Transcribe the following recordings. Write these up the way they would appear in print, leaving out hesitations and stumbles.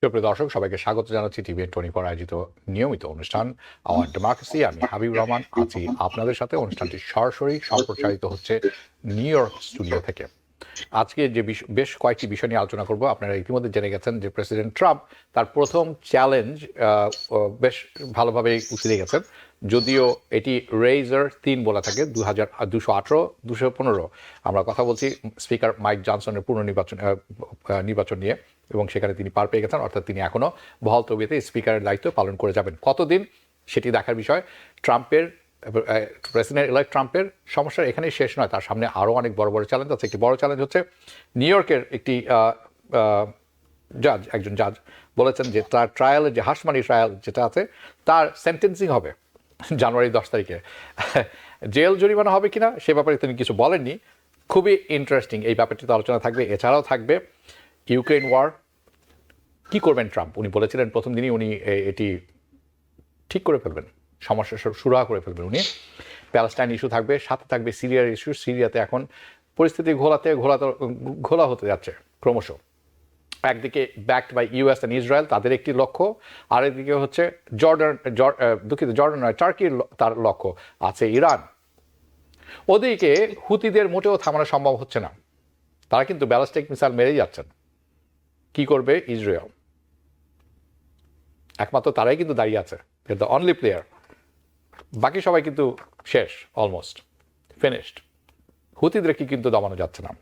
সুপ্রিয় দর্শক, সবাইকে স্বাগত জানাচ্ছি TVN24 আয়োজিত নিয়মিত অনুষ্ঠান আওয়ার ডেমোক্রেসি। আমি হাবিবুর রহমান আছি আপনাদের সাথে। অনুষ্ঠানটি সরাসরি সম্প্রচারিত হচ্ছে নিউ ইয়র্ক স্টুডিও থেকে। আজকে যে বেশ কয়েকটি বিষয় নিয়ে আলোচনা করব। আপনারা ইতিমধ্যে জেনে গেছেন যে প্রেসিডেন্ট ট্রাম্প তার প্রথম চ্যালেঞ্জ বেশ ভালোভাবেই উতরে গেছেন, যদিও এটি রেজার 3 বলা থাকে। 218, 215 আমরা কথা বলছি স্পিকার মাইক জনসনের নির্বাচন নিয়ে, এবং সেখানে তিনি পার পেয়ে গেছেন, অর্থাৎ তিনি এখনও বহাল তবিয়তে স্পিকারের দায়িত্ব পালন করে যাবেন। কতদিন সেটি দেখার বিষয়। প্রেসিডেন্ট ইলেক্ট ট্রাম্পের সমস্যা এখানেই শেষ নয়, তার সামনে আরও অনেক বড় বড় চ্যালেঞ্জ আছে। একটি বড় চ্যালেঞ্জ হচ্ছে নিউ ইয়র্কের একটি একজন জাজ বলেছেন যে তার ট্রায়ালের যে হাসমানি ট্রায়াল যেটা আছে তার সেন্টেন্সিং হবে জানুয়ারি 10 তারিখে। জেল জরিমানা হবে কিনা সে ব্যাপারে তিনি কিছু বলেননি। খুবই ইন্টারেস্টিং এই ব্যাপারটিতে আলোচনা থাকবে। এছাড়াও থাকবে ইউক্রেন ওয়ার, কী করবেন ট্রাম্প। উনি বলেছিলেন প্রথম দিনই উনি এটি ঠিক করে ফেলবেন, সমস্যা সুরাহা করে ফেলবেন উনি। প্যালেস্টাইন ইস্যু থাকবে, সাথে থাকবে সিরিয়ার ইস্যু। সিরিয়াতে এখন পরিস্থিতি ঘোলা হতে যাচ্ছে ক্রমশ। একদিকে backed by US and Israel, তাদের একটি লক্ষ্য, আরেকদিকে হচ্ছে জর্ডান নয়, টার্কির তার লক্ষ্য আছে ইরান। ওদিকে হুতিদের মোটেও থামানো সম্ভব হচ্ছে না, তারা কিন্তু ব্যালিস্টিক মিসাইল মেরেই যাচ্ছেন। কি করবে ইসরায়েল? একমাত্র তারাই কিন্তু দাঁড়িয়ে আছে, দ্য অনলি প্লেয়ার। বাকি সবাই কিন্তু শেষ, অলমোস্ট ফিনিশড। হুতিদেরকে কিন্তু দমানো যাচ্ছে না।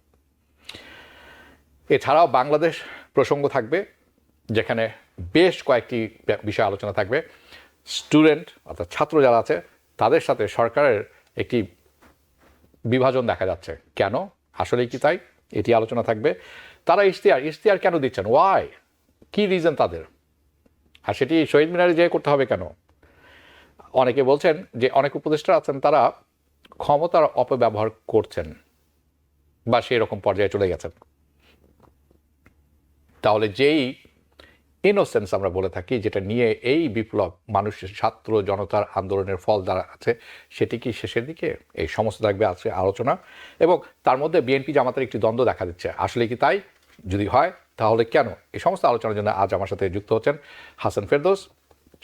এছাড়াও বাংলাদেশ প্রসঙ্গ থাকবে, যেখানে বেশ কয়েকটি বিষয় আলোচনা থাকবে। স্টুডেন্ট অর্থাৎ ছাত্র যারা আছে তাদের সাথে সরকারের একটি বিভাজন দেখা যাচ্ছে। কেন, আসলেই কি তাই? এটি আলোচনা থাকবে। তারা ইশতেহার কেন দিচ্ছেন, ওয়াই, কি রিজন তাদের, আর সেটি শহীদ মিনারে যেয়ে করতে হবে কেন? অনেকে বলছেন যে অনেক উপদেষ্টা আছেন তারা ক্ষমতার অপব্যবহার করছেন বা সেই রকম পর্যায়ে চলে গেছেন। তাহলে যেই ইনোসেন্স আমরা বলে থাকি, যেটা নিয়ে এই বিপ্লব মানুষের ছাত্র জনতার আন্দোলনের ফল দ্বারা আছে, সেটি কি শেষের দিকে? এই সমস্ত থাকবে আছে আলোচনা। এবং তার মধ্যে বিএনপি জামাতের একটি দ্বন্দ্ব দেখা দিচ্ছে, আসলে কি তাই? যদি হয় তাহলে কেন? এই সমস্ত আলোচনার জন্য আজ আমার সাথে যুক্ত হচ্ছেন হাসান ফেরদৌস,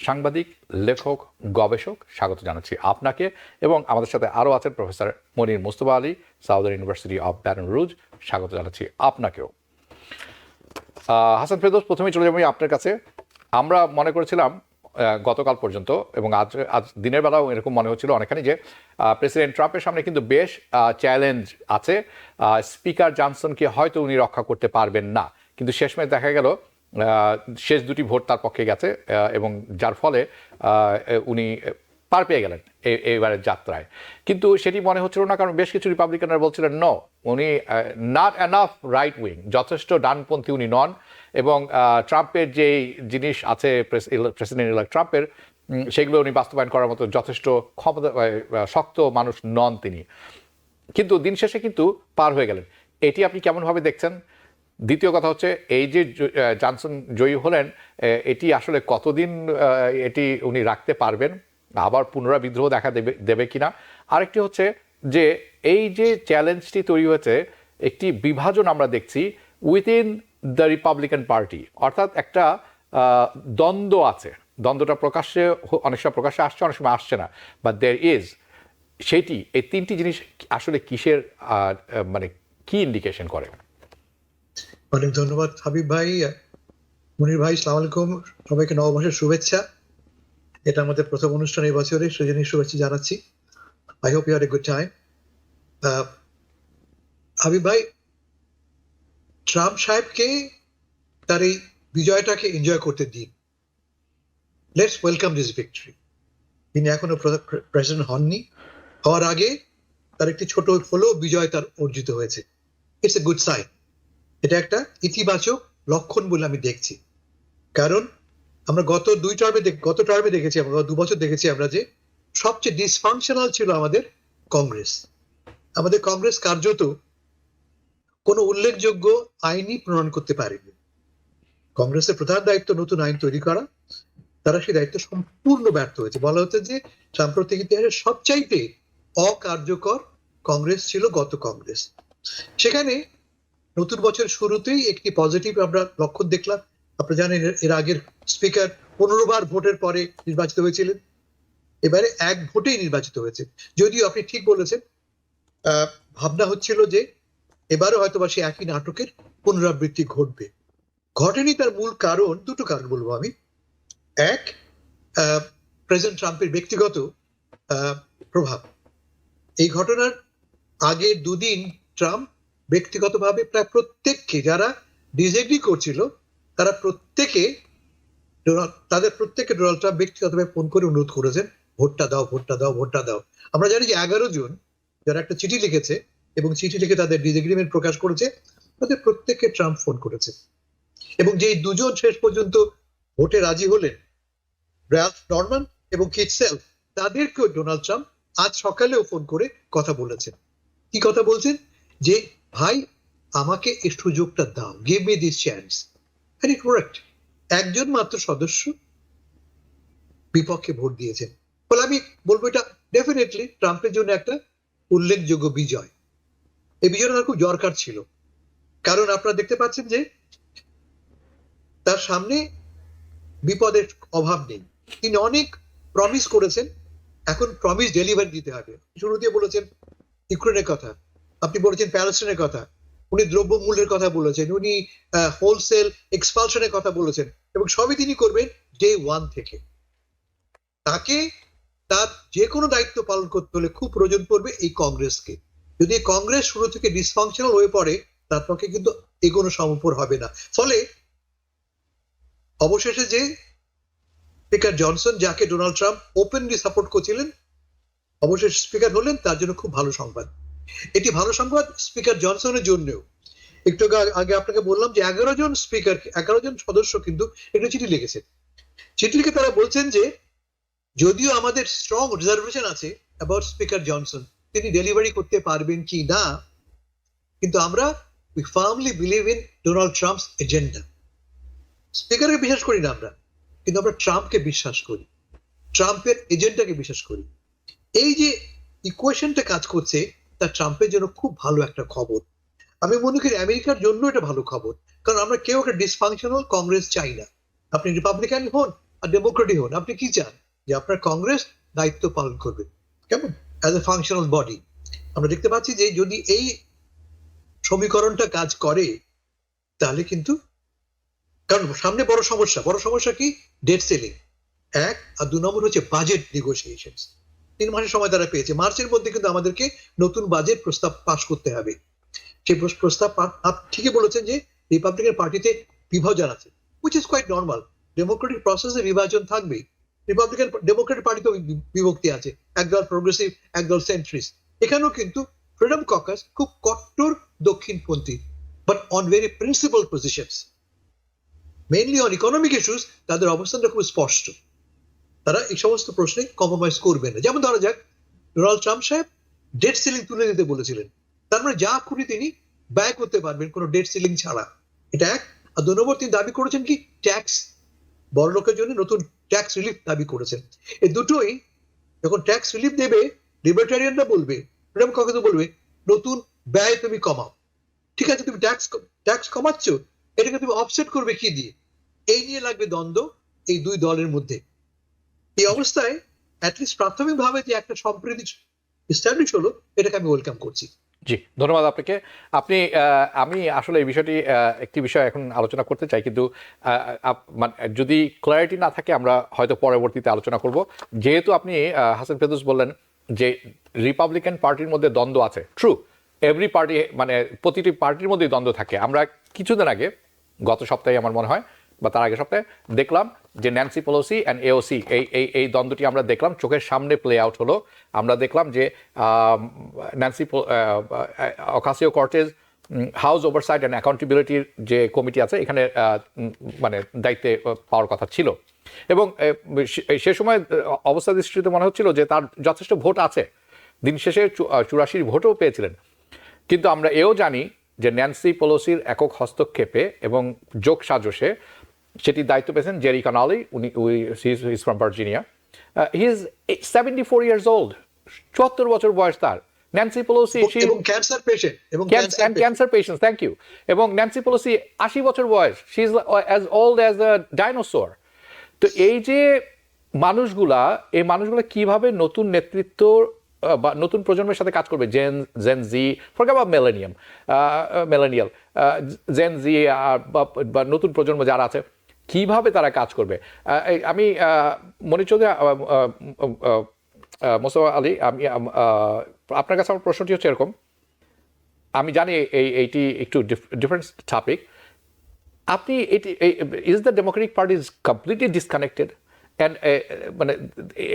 সাংবাদিক, লেখক, গবেষক। স্বাগত জানাচ্ছি আপনাকে। এবং আমাদের সাথে আরও আছেন professor Monir Mustafa Ali, southern university of Baton Rouge. স্বাগত জানাচ্ছি আপনাকেও। হাসান ফেরদৌস, প্রথমেই চলে যাবো আপনার কাছে। আমরা মনে করেছিলাম গতকাল পর্যন্ত, এবং আজ দিনের বেলাও এরকম মনে হচ্ছিল অনেকখানি, যে প্রেসিডেন্ট ট্রাম্পের সামনে কিন্তু বেশ চ্যালেঞ্জ আছে। স্পিকার জনসনকে হয়তো উনি রক্ষা করতে পারবেন না, কিন্তু শেষমেশ দেখা গেল শেষ দুটি ভোট তার পক্ষে গেছে, এবং যার ফলে উনি পার পেয়ে গেলেন এইবারের যাত্রায়। কিন্তু সেটি মনে হচ্ছিল না, কারণ বেশ কিছু রিপাবলিকানরা বলছিলেন নো, উনি নট এনাফ রাইট উইং, যথেষ্ট ডানপন্থী উনি নন। এবং ট্রাম্পের যেই জিনিস আছে প্রেসিডেন্ট ইলেক্ট ট্রাম্পের, সেগুলো উনি বাস্তবায়ন করার মতো যথেষ্ট ক্ষমতা শক্ত মানুষ নন তিনি। কিন্তু দিন শেষে কিন্তু পার হয়ে গেলেন। এটি আপনি কেমনভাবে দেখছেন? দ্বিতীয় কথা হচ্ছে, এই যে জনসন জয়ী হলেন, এটি আসলে কতদিন এটি উনি রাখতে পারবেন? আবার পুনরাবিদ্রোহ দেখা দেবে কিনা? আরেকটি হচ্ছে যে এই যে চ্যালেঞ্জটি তৈরি হয়েছে, একটি বিভাজন আমরা দেখছি উইথিন দ্য রিপাবলিকান পার্টি, অর্থাৎ একটা দ্বন্দ্ব আছে। দ্বন্দ্বটা প্রকাশ্যে অনেক সময় প্রকাশ্যে আসছে, অনেক সময় আসছে না, বাট দেয়ার ইজ। সেটি এই তিনটি জিনিস আসলে কিসের মানে কি ইন্ডিকেশন করে? অনেক ধন্যবাদ হাবিব ভাই। মনির ভাই, সালাম আলাইকুম। সবাইকে নববর্ষের শুভেচ্ছা। এটা আমাদের প্রথম অনুষ্ঠান এই বছরে, সেজন্য শুভেচ্ছা জানাচ্ছি। I hope you had a good time. Habib ভাই, ট্রাম্প সাহেবকে তার এই বিজয়টাকে এনজয় করতে দিন। Let's welcome this victory. তিনি এখনো প্রেসিডেন্ট হননি, হওয়ার আগে তার একটি ছোট হলেও বিজয় তার অর্জিত হয়েছে। It's a good sign. এটা একটা ইতিবাচক লক্ষণ বলে আমি দেখছি। কারণ আমরা গত টার্মে দেখেছি, আমরা 2 বছর দেখেছি আমরা, যে সবচেয়ে ডিসফাংশনাল ছিল আমাদের কংগ্রেস। আমাদের কংগ্রেস কার্যত কোনো উল্লেখযোগ্য আইনই প্রণয়ন করতে পারেনি। কংগ্রেসের প্রধান দায়িত্ব নতুন আইন তৈরি করা, তারা সেই দায়িত্ব সম্পূর্ণ ব্যর্থ হয়েছে। বলা হচ্ছে যে সাম্প্রতিক ইতিহাসে সবচাইতে অকার্যকর কংগ্রেস ছিল গত কংগ্রেস। সেখানে নতুন বছর শুরুতেই একটি পজিটিভ আমরা লক্ষণ দেখলাম, আপনারা জানেন এর আগের স্পিকার 15 বার ভোটের পরে নির্বাচিত হয়েছিলেন, এবারে এক ভোটেই নির্বাচিত হয়েছে। যদিও আপনি ঠিক বলেছেন, ভাবনা হচ্ছিল যে এবারও হয়তো বা সে একই নাটকের পুনরাবৃত্তি ঘটবে। ঘটেনি, তার মূল কারণ, দুটো কারণ বলবো আমি। এক, প্রেসিডেন্ট ট্রাম্পের ব্যক্তিগত প্রভাব। এই ঘটনার আগের দুদিন ট্রাম্প ব্যক্তিগতভাবে প্রায় প্রত্যেককে, যারা ডিসএগ্রি করছিল তারা তাদের প্রত্যেককে ডোনাল্ড ট্রাম্প ব্যক্তিগতভাবে ফোন করে অনুরোধ করেছেন, ভোটটা দাও, ভোটটা দাও, ভোটটা দাও। আমরা জানি যে 11 জন যারা একটা চিঠি লিখেছে এবং চিঠি লিখে তাদের ডিসএগ্রিমেন্ট প্রকাশ করেছে, তাদের প্রত্যেককে ট্রাম্প ফোন করেছে। এবং যেই দুজন শেষ পর্যন্ত ভোটে রাজি হলেন, র্যালফ নরম্যান এবং কিথ সেলফ, তাদেরকেও ডোনাল্ড ট্রাম্প আজ সকালেও ফোন করে কথা বলেছেন। কি কথা বলছেন? যে ভাই, আমাকে এই সুযোগটা দাও, give me this chance. And it worked. একজন মাত্র সদস্য বিপক্ষে ভোট দিয়েছেন। ফলে আমি বলবো এটা ডেফিনেটলি ট্রাম্পের জন্য একটা উল্লেখযোগ্য বিজয়। এই বিজয়টা তার খুব দরকার ছিল, কারণ আপনারা দেখতে পাচ্ছেন যে তার সামনে বিপদের অভাব নেই। তিনি অনেক প্রমিস করেছেন, এখন প্রমিস ডেলিভারি দিতে হবে। শুরুতে বলেছেন ইউক্রেনের কথা, আপনি বলেছেন প্যালেস্টাইনের কথা, উনি দ্রব্যমূল্যের কথা বলেছেন, উনি হোলসেল এক্সপালশনের কথা বলেছেন, এবং সবই তিনি করবেন ডে 1 থেকে। তাকে তার যে কোনো দায়িত্ব পালন করতে হলে খুব প্রয়োজন পড়বে এই কংগ্রেসকে। যদি কংগ্রেস শুরু থেকে ডিসফাংশনাল হয়ে পড়ে, তার পক্ষে কিন্তু এগোনো সম্ভব হবে না। ফলে অবশেষে যে স্পিকার জনসন, যাকে ডোনাল্ড ট্রাম্প ওপেনলি সাপোর্ট করছিলেন, অবশেষে স্পিকার হলেন, তার জন্য খুব ভালো সংবাদ। এটি ভালো সংবাদ স্পিকার জনসনের জন্যও। একটু আগে আপনাকে বললাম যে 11 জন স্পিকার, 11 জন সদস্য কিন্তু একটা চিঠি লিখেছে। চিঠি লিখে তারা বলছেন যে যদিও আমাদের স্ট্রং রিজার্ভেশন আছে অ্যাবাউট স্পিকার জনসন, তিনি ডেলিভারি করতে পারবেন কি না, কিন্তু আমরা we firmly believe in Donald Trump's agenda. স্পিকারকে বিশ্বাস করি না আমরা, কিন্তু আমরা ট্রাম্পকে বিশ্বাস করি, ট্রাম্পের এজেন্ডাকে বিশ্বাস করি। এই যে ইকুয়েশনটা কাজ করছে, তা ট্রাম্পের জন্য খুব ভালো একটা খবর। আমি মনে করি আমেরিকার জন্য এটা ভালো খবর, কারণ আমরা কেউ একটা ডিসফাংশনাল কংগ্রেস চাই না। আপনি রিপাবলিকান হন আর ডেমোক্রেটিক হন, আপনি কি চান? যে আপনার কংগ্রেস দায়িত্ব পালন করবে, কেমন, অ্যাজ এ ফাংশনাল বডি। আমরা দেখতে পাচ্ছি যে যদি এই সমীকরণটা কাজ করে, তাহলে কিন্তু, কারণ সামনে বড় সমস্যা কি? ডেট সেলিং এক, আর 2 নম্বর হচ্ছে বাজেট নেগোসিয়েশন। 3 মাসের সময় তারা পেয়েছে, মার্চের মধ্যে কিন্তু আমাদেরকে নতুন বাজেট প্রস্তাব পাশ করতে হবে। সেই প্রস্তাব আপনি ঠিকই বলেছেন যে রিপাবলিকান পার্টিতে বিভাজন আছে, which is quite normal. Democratic প্রসেসে বিভাজন থাকবেই। রিপাবলিকান ডেমোক্রেটিক পার্টিতে বিভক্তি আছে, একদল প্রোগ্রেসিভ, একদল সেন্ট্রিস্ট। এখানেও কিন্তু ফ্রিডম ককাস খুব কট্টর দক্ষিণপন্থী, but on very principal positions, mainly on economic issues তাদের অবস্থানটা খুব স্পষ্ট। তারা এই সমস্ত প্রশ্নে কম্প্রোমাইজ করবে না। যেমন ধরা যাক, ডোনাল্ড ট্রাম্প সাহেব ডেট সিলিং তুলে দিতে বলেছিলেন, তার মানে যা খুশি তিনি ব্যয় করতে পারবেন কোনো ডেট সিলিং ছাড়া। এটা এক। আর 2 নম্বর, তিনি দাবি করেছেন কি ট্যাক্স, বড় লোকের জন্য নতুন ট্যাক্স রিলিফ দাবি করেছেন। এই দুটোই যখন ট্যাক্স রিলিফ দেবে, লিবার্টারিয়ানরা বলবে, ফ্রিডম ককাস বলবে নতুন ব্যয় তুমি কমাও। ঠিক আছে, তুমি ট্যাক্স কমাচ্ছ, এটাকে তুমি অফসেট করবে কি দিয়ে? এই নিয়ে লাগবে দ্বন্দ্ব এই দুই দলের মধ্যে। এই অবস্থায় অ্যাটলিস্ট প্রাথমিকভাবে যে একটা সম্প্রীতি এস্টাবলিশ হলো, এটাকে আমি ওয়েলকাম করছি। জি, ধন্যবাদ আপনাকে। আমি আসলে এই বিষয়টি একটি বিষয় এখন আলোচনা করতে চাই, কিন্তু মানে যদি ক্ল্যারিটি না থাকে আমরা হয়তো পরবর্তীতে আলোচনা করব। যেহেতু আপনি হাসান ফেরদৌস বললেন যে রিপাবলিকান পার্টির মধ্যে দ্বন্দ্ব আছে, ট্রু, এভরি পার্টি, মানে প্রতিটি পার্টির মধ্যেই দ্বন্দ্ব থাকে। আমরা কিছুদিন আগে, গত সপ্তাহে আমার মনে হয় বা তার আগের সপ্তাহে দেখলাম যে ন্যান্সি পেলোসি অ্যান্ড এওসি, এই দ্বন্দ্বটি আমরা দেখলাম চোখের সামনে প্লে আউট হলো। আমরা দেখলাম যে অকাসিও কর্টেজ হাউস ওভারসাইট অ্যান্ড অ্যাকাউন্টেবিলিটির যে কমিটি আছে, এখানে মানে দায়িত্বে পাওয়ার কথা ছিল, এবং সে সময় অবস্থা দৃষ্টিতে মনে হচ্ছিল যে তার যথেষ্ট ভোট আছে। দিন শেষে 84 ভোটও পেয়েছিলেন। কিন্তু আমরা এও জানি যে ন্যান্সি পেলোসির একক হস্তক্ষেপে এবং যোগ সাজসে সেটি দায়িত্ব পেয়েছেন জেরি কানালি, উনি is from Virginia. He is 74 years old, 74 বছর বয়স তার। ন্যান্সি পেলোসি এবং ক্যান্সার পেশেন্ট এবং ক্যান্সার পেশেন্ট, থ্যাংক ইউ। এবং ন্যান্সি পেলোসি 80 বছর বয়স, she is as old as a dinosaur. তো এই যে মানুষগুলা, এই মানুষগুলা কিভাবে নতুন নেতৃত্ব বা নতুন প্রজন্মের সাথে কাজ করবে, Gen Z, forget about millennial, Gen Z বা নতুন প্রজন্ম যারা আছে, কিভাবে তারা কাজ করবে? আমি মনির চৌধুরী, মোস্তফা আলী, আমি আপনার কাছে আমার প্রশ্নটি হচ্ছে এরকম, আমি জানি এইটি একটু ডিফারেন্ট টপিক, আপনি এটি, is the Democratic party is completely disconnected? And মানে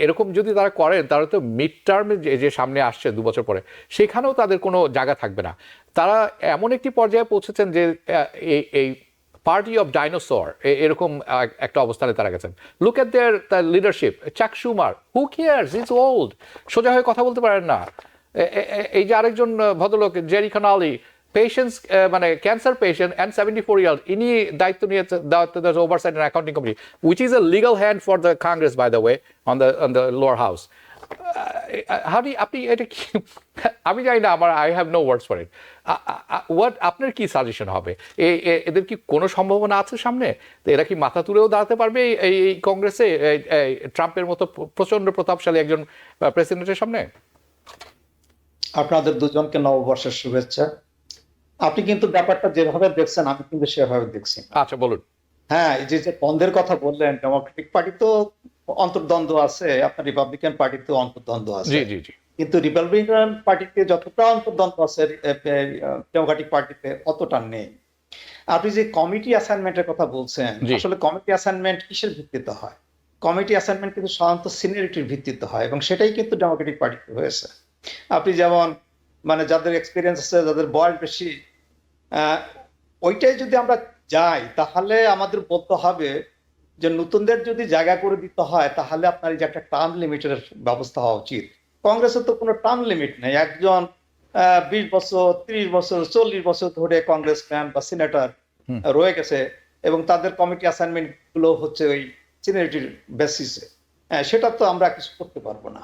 এরকম যদি তারা করেন, তাহলে তো মিড টার্মে যে সামনে আসছে 2 বছর পরে, সেখানেও তাদের কোনো জায়গা থাকবে না। তারা এমন একটি পর্যায়ে পৌঁছেছেন যে এই পার্টি অফ ডাইনোসর এরকম একটা অবস্থানে তারা গেছেন। লুক এট দেয়ার লিডারশিপ, চাক শুমার, হু কেয়ারস, ইজ ওল্ড, সোজা হয়ে কথা বলতে পারেন না। এই যে আরেকজন ভদ্রলোক জেরি খানালি, পেশেন্স, মানে ক্যান্সার পেশেন্ট অ্যান্ড 74 ইয়ার, ইনি দায়িত্ব নিয়েছে, oversight and accounting committee, which is a legal hand for the Congress, by the way, on the lower house. আপনি এটা কি, আমি জানি না, আমার I have no words for it. আপনার কি সাজেশন হবে? এদের কি কোনো সম্ভাবনা আছে সামনে? তো এরা কি মাথা তুলেও দাঁড়াতে পারবে এই কংগ্রেসে, ট্রাম্পের মতো প্রচন্ড প্রতাপশালী একজন প্রেসিডেন্টের সামনে? আপনাদের দুজনকে নববর্ষের শুভেচ্ছা। আপনি কিন্তু ব্যাপারটা যেভাবে দেখছেন, আমি কিন্তু সেভাবে দেখছি। আচ্ছা, বলুন। হ্যাঁ, এই যে দ্বন্দ্বের কথা বললেন, ডেমোক্রেটিক পার্টি তো অন্তর্দ্বন্দ্ব আছে, আপনার রিপাবলিকান পার্টিতেও অন্তর্দ্বন্দ্ব আছে। জি জি জি। কিন্তু রিপাবলিকান পার্টিতে যতটা অন্তর্দ্বন্দ্ব আছে, ডেমোক্রেটিক পার্টিতে অতটা নেই। আপনি যে কমিটি অ্যাসাইনমেন্টের কথা বলছেন, আসলে কমিটি অ্যাসাইনমেন্ট কিসের ভিত্তিতে হয়? কমিটি অ্যাসাইনমেন্ট কিন্তু সাধারণত সিনিয়রিটির ভিত্তিতে হয়, এবং সেটাই কিন্তু ডেমোক্রেটিক পার্টিতে হয়েছে। আপনি যেমন, মানে যাদের এক্সপিরিয়েন্স আছে, যাদের বয়স বেশি, ওইটাই যদি আমরা যাই, তাহলে আমাদের বলতে হবে যে নতুনদের যদি জায়গা করে দিতে হয়, তাহলে আপনার এই যে একটা টার্ম লিমিটের ব্যবস্থা হওয়া উচিত। কংগ্রেসের তো কোনো টার্ম লিমিট নেই। একজন 20 বছর, 30 বছর, 40 বছর ধরে কংগ্রেসম্যান বা সিনেটর রয়ে গেছে, এবং তাদের কমিটি অ্যাসাইনমেন্ট গুলো হচ্ছে ওই সিনিয়রিটির বেসিসে। সেটা তো আমরা কিছু করতে পারবো না।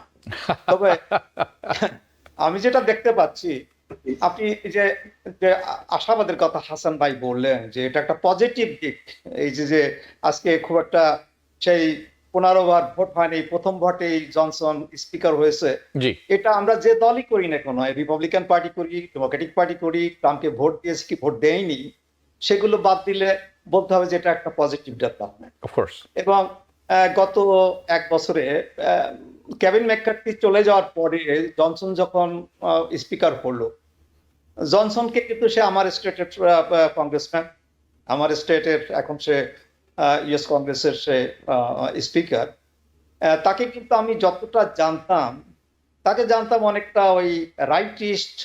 তবে আমি যেটা দেখতে পাচ্ছি, আপনি যে আশাবাদের কথা হাসান ভাই বললেন, যে এটা একটা পজিটিভ দিক। এই যে আজকে খুব একটা সেই 15 বার ভোট হয়নি, প্রথম ভোটেই জনসন স্পিকার হয়েছে। এটা আমরা যে দলই করি না কেন, রিপাবলিকান পার্টি করি, ডেমোক্রেটিক পার্টি করি, ট্রাম্পকে ভোট দিয়েছি কি ভোট দেয়নি, সেগুলো বাদ দিলে বলতে হবে যে এটা একটা পজিটিভ ডেভেলপমেন্ট। এবং গত 1 বছরে কেভিন ম্যাককার্থি চলে যাওয়ার পরে জনসন যখন স্পিকার হলো, জনসনকে কিন্তু সে আমার স্টেটের কংগ্রেসম্যান, আমার স্টেটের, এখন সে ইউএস কংগ্রেসের সে স্পিকার, তাকে কিন্তু আমি যতটা জানতাম, তাকে জানতাম অনেকটা ওই রাইটিস্ট,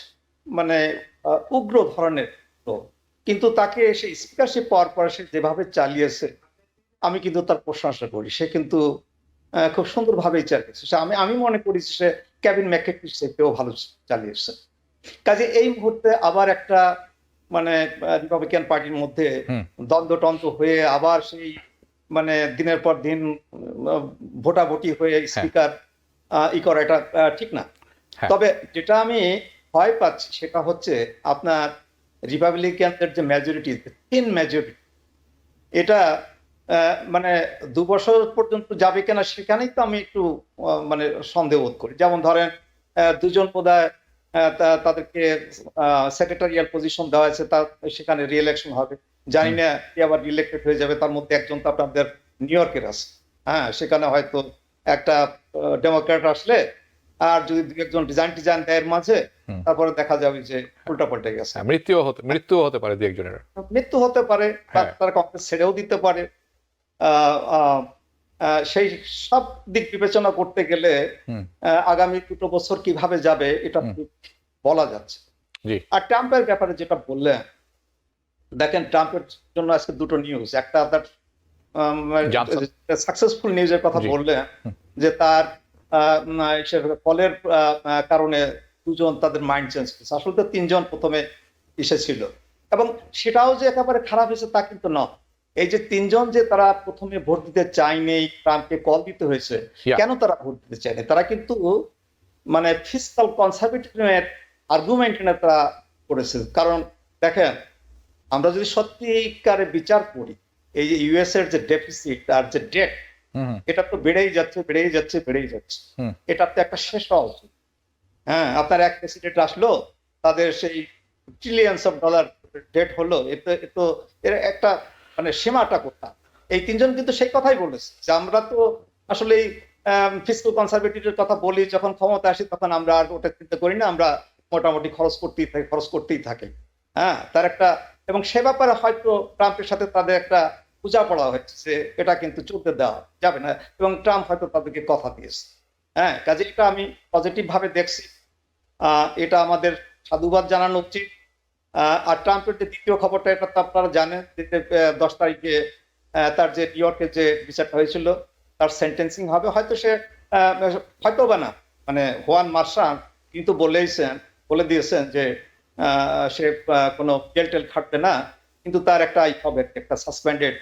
মানে উগ্র ধরনের লোক। কিন্তু তাকে সে স্পিকারশিপ পাওয়ার পরে সে যেভাবে চালিয়েছে, আমি কিন্তু তার প্রশংসা করি। সে কিন্তু খুব সুন্দরভাবেই চালিয়েছে। আমি মনে করি সে কেভিন ম্যাককার্থির চেয়েও ভালো চালিয়েছে। কাজে এই মুহূর্তে আবার একটা, মানে রিপাবলিকান পার্টির মধ্যে দ্বন্দ্ব হয়ে আবার সেই, মানে দিনের পর দিন ভোটাভুটি হয়ে স্পিকার করা, এটা ঠিক না। তবে যেটা আমি ভয় পাচ্ছি, সেটা হচ্ছে আপনার রিপাবলিকানদের যে মেজরিটি, থিন মেজরিটি, এটা মানে 2 বছর পর্যন্ত যাবে কিনা, সেখানেই তো আমি একটু মানে সন্দেহ বোধ করি। যেমন ধরেন, 2 জন বোধহয় তাদেরকে সেক্রেটারিয়াল পজিশন দেওয়া হয়েছে, সেখানে রি-ইলেকশন হবে, জানি না কে আবার রি-ইলেক্টেড হয়ে যাবে। তার মধ্যে একজন তো আপনাদের নিউ ইয়র্কের আছে। হ্যাঁ, সেখানে হয়তো একটা ডেমোক্র্যাট আসলে, আর যদি 2-1 জন রিজাইন দেয় এর মাঝে, তারপরে দেখা যাবে যে উল্টা পাল্টে গেছে। মৃত্যু হতে পারে, 2-1 জনের মৃত্যু হতে পারে, তারা কংগ্রেস ছেড়েও দিতে পারে। সেই সব দিক বিবেচনা করতে গেলে আগামী 2 বছর কিভাবে যাবে এটা বলা যাচ্ছে। আর ট্রাম্পের ব্যাপারে যেটা বললেন, দেখেন, ট্রাম্পের জন্য আজকে 2টো নিউজ। একটা আপনার সাকসেসফুল নিউজের কথা বললেন, যে তার ফলের কারণে 2 জন তাদের মাইন্ড চেঞ্জ করেছে। আসলে তো 3 জন প্রথমে এসেছিল, এবং সেটাও যে একেবারে খারাপ হয়েছে তা কিন্তু নয়। এই যে 3 জন যে তারা প্রথমে ভোট দিতে চায়নি, ট্রাম্পকে কল দিতে হয়েছে, কেন তারা ভোট দিতে চায়নি? তারা কিন্তু মানে ফিসকাল কনসারভেটিভের আর্গুমেন্ট এনে তারা করেছে। কারণ দেখেন, আমরা যদি সত্যিকারে বিচার করি, এই যে ইউএস এর যে ডেফিসিট আর যে ডেট, এটা তো বেড়েই যাচ্ছে বেড়েই যাচ্ছে বেড়েই যাচ্ছে। এটা তো একটা শেষ হওয়া উচিত। হ্যাঁ, আপনার এক প্রেসিডেন্ট আসলো, তাদের সেই ট্রিলিয়ন্স অফ ডলার ডেট হলো, এতো এর একটা মানে সীমাটা কোথায়? এই তিনজন কিন্তু সেই কথাই বলেছে যে আমরা তো আসলে ফিসকাল কনসারভেটিভের কথা বলি, যখন ক্ষমতা আসি তখন আমরা আর ওটা চিন্তা করি না, আমরা মোটামুটি খরচ করতেই থাকি। হ্যাঁ, তার একটা, এবং সে ব্যাপারে হয়তো ট্রাম্পের সাথে তাদের একটা পূজা পড়া হচ্ছে যে এটা কিন্তু চলতে দেওয়া যাবে না, এবং ট্রাম্প হয়তো তাদেরকে কথা দিয়েছে। হ্যাঁ, কাজে এটা আমি পজিটিভ ভাবে দেখছি। এটা আমাদের সাধুবাদ জানানো উচিত। আর ট্রাম্পের যে দ্বিতীয় খবরটা, এটা তো আপনারা জানেন যে 10 তারিখে তার যে নিউ ইয়র্কের যে বিচারটা হয়েছিল, তার সেন্টেন্সিং হবে। হয়তো সে হয়তো বা না, মানে হুয়ান মার্শাল কিন্তু বলে দিয়েছেন যে সে কোনো জেল টেল খাটবে না, কিন্তু তার একটা হবে, একটা সাসপেন্ডেড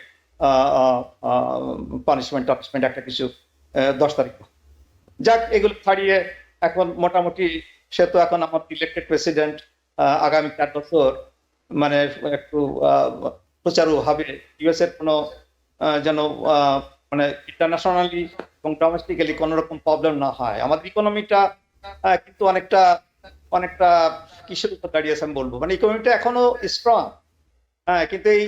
পানিশমেন্ট একটা কিছু 10 তারিখ। যাক, এগুলো ছাড়িয়ে এখন মোটামুটি সে তো এখন আমার ইলেক্টেড প্রেসিডেন্ট, আগামী 4 বছর মানে একটু প্রচারও হবে। ইউএস এর কোনো যেন মানে ইন্টারন্যাশনালি এবং ডোমেস্টিক্যালি কোনো রকম প্রবলেম না হয়। আমাদের ইকোনমিটা কিন্তু অনেকটা কিসের উপর দাঁড়িয়েছে আমি বলবো, মানে ইকোনমিটা এখনো স্ট্রং। হ্যাঁ, কিন্তু এই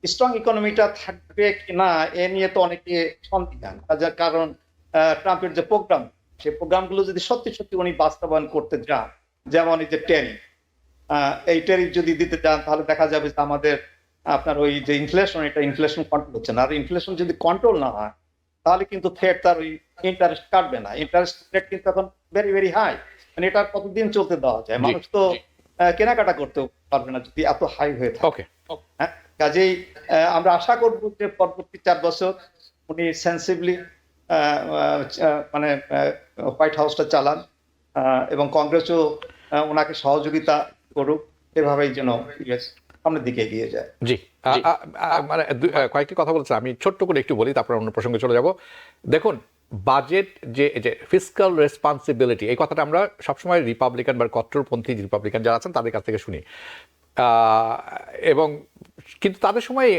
স্ট্রং ইকোনমিটা থাকবে কিনা এ নিয়ে তো অনেকে সন্দিহান। কারণ ট্রাম্পের যে প্রোগ্রাম, সেই প্রোগ্রামগুলো যদি সত্যি সত্যি উনি বাস্তবায়ন করতে যান, যেমন এই যে ট্যারিফ, এই ট্যারিফ যদি দিতে চান, তাহলে দেখা যাবে যে আমাদের আপনার ওই যে ইনফ্লেশন, এটা ইনফ্লেশন কন্ট্রোল হচ্ছে না। আর ইনফ্লেশন যদি কন্ট্রোল না হয়, তাহলে কিন্তু ফেড তার ওই ইন্টারেস্ট কাটবে না। ইন্টারেস্ট রেট কিন্তু এখন ভেরি ভেরি হাই, মানে এটা কতদিন চলতে দেওয়া যায়? মানুষ তো কেনাকাটা করতে পারবে না যদি এত হাই হয়ে থাকে। হ্যাঁ, কাজেই আমরা আশা করবো যে পরবর্তী 4 বছর উনি সেন্সিবলি মানে হোয়াইট হাউসটা চালান, এবং কংগ্রেসও ওনাকে সহযোগিতা করুক, এভাবেই যেন সামনের দিকে এগিয়ে যায়। জি, মানে কয়েকটি কথা বলছে, আমি ছোট্ট করে একটু বলি, তারপর অন্য প্রসঙ্গে চলে যাব। দেখুন, বাজেট যে ফিসকাল রেসপন্সিবিলিটি, এই কথাটা আমরা সবসময় রিপাবলিকান বা কট্টরপন্থী রিপাবলিকান যারা আছেন তাদের কাছ থেকে শুনি, এবং কিন্তু তাদের সময়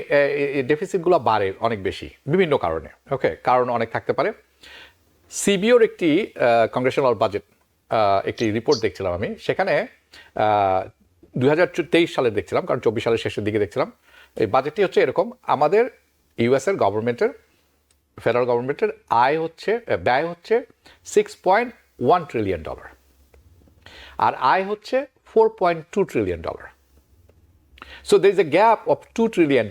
ডেফিসিটগুলো বাড়ে অনেক বেশি বিভিন্ন কারণে। ওকে, কারণ অনেক থাকতে পারে। সিবিওর একটি কংগ্রেশনাল বাজেট একটি রিপোর্ট দেখছিলাম আমি, সেখানে 2023 সালে দেখছিলাম, কারণ 24 সালের শেষের দিকে দেখছিলাম। এই বাজেটটি হচ্ছে এরকম: আমাদের ইউএসের গভর্নমেন্টের, ফেডারেল গভর্নমেন্টের ব্যয় হচ্ছে $6.1 ট্রিলিয়ন, আর আয় হচ্ছে $4.2 trillion. So there is a gap of $2 trillion,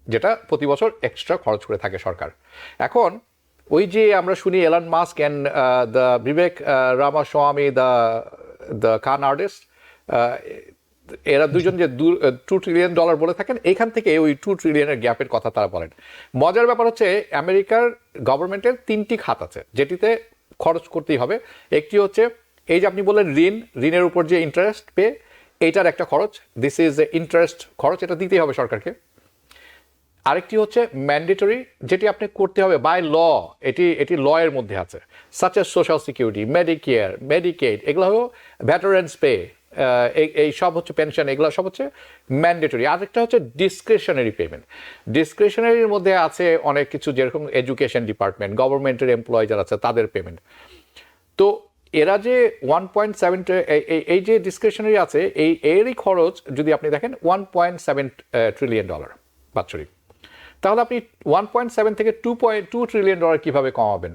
যেটা প্রতি বছর এক্সট্রা খরচ করে থাকে সরকার। এখন ওই যে আমরা শুনি Elon Musk and the Vivek Ramaswamy, the con artist, এরা দুজন যে $2 ট্রিলিয়ন বলে থাকেন, এইখান থেকে ওই 2 ট্রিলিয়নের গ্যাপের কথা তারা বলেন। মজার ব্যাপার হচ্ছে আমেরিকার গভর্নমেন্টের 3টি খাত আছে যেটিতে খরচ করতেই হবে। একটি হচ্ছে এই যে আপনি বললেন ঋণের উপর যে ইন্টারেস্ট পে, এইটার একটা খরচ, দিস ইজ ইন্টারেস্ট খরচ, এটা দিতেই হবে সরকারকে। আরেকটি হচ্ছে ম্যান্ডেটরি, যেটি আপনি করতে হবে বাই ল, এটি ল এর মধ্যে আছে, such as social security, Medicare, Medicaid, এগুলো হলো ভেটারেন্স পে, এই সব হচ্ছে পেনশন, এগুলো সব হচ্ছে ম্যান্ডেটরি। আরেকটা হচ্ছে ডিসক্রিশনারি পেমেন্ট। ডিসক্রিশনারির মধ্যে আছে অনেক কিছু, যেরকম এডুকেশন ডিপার্টমেন্ট, গভর্নমেন্টের এমপ্লয়ি যারা আছে তাদের পেমেন্ট। তো এরা যে 1.7, এই যে ডিসক্রিশনারি আছে, এরই খরচ যদি আপনি দেখেন $1.7 ট্রিলিয়ন বাৎসরিক, তাহলে আপনি 1.7 থেকে 2.2 ট্রিলিয়ন কিভাবে কমাবেন?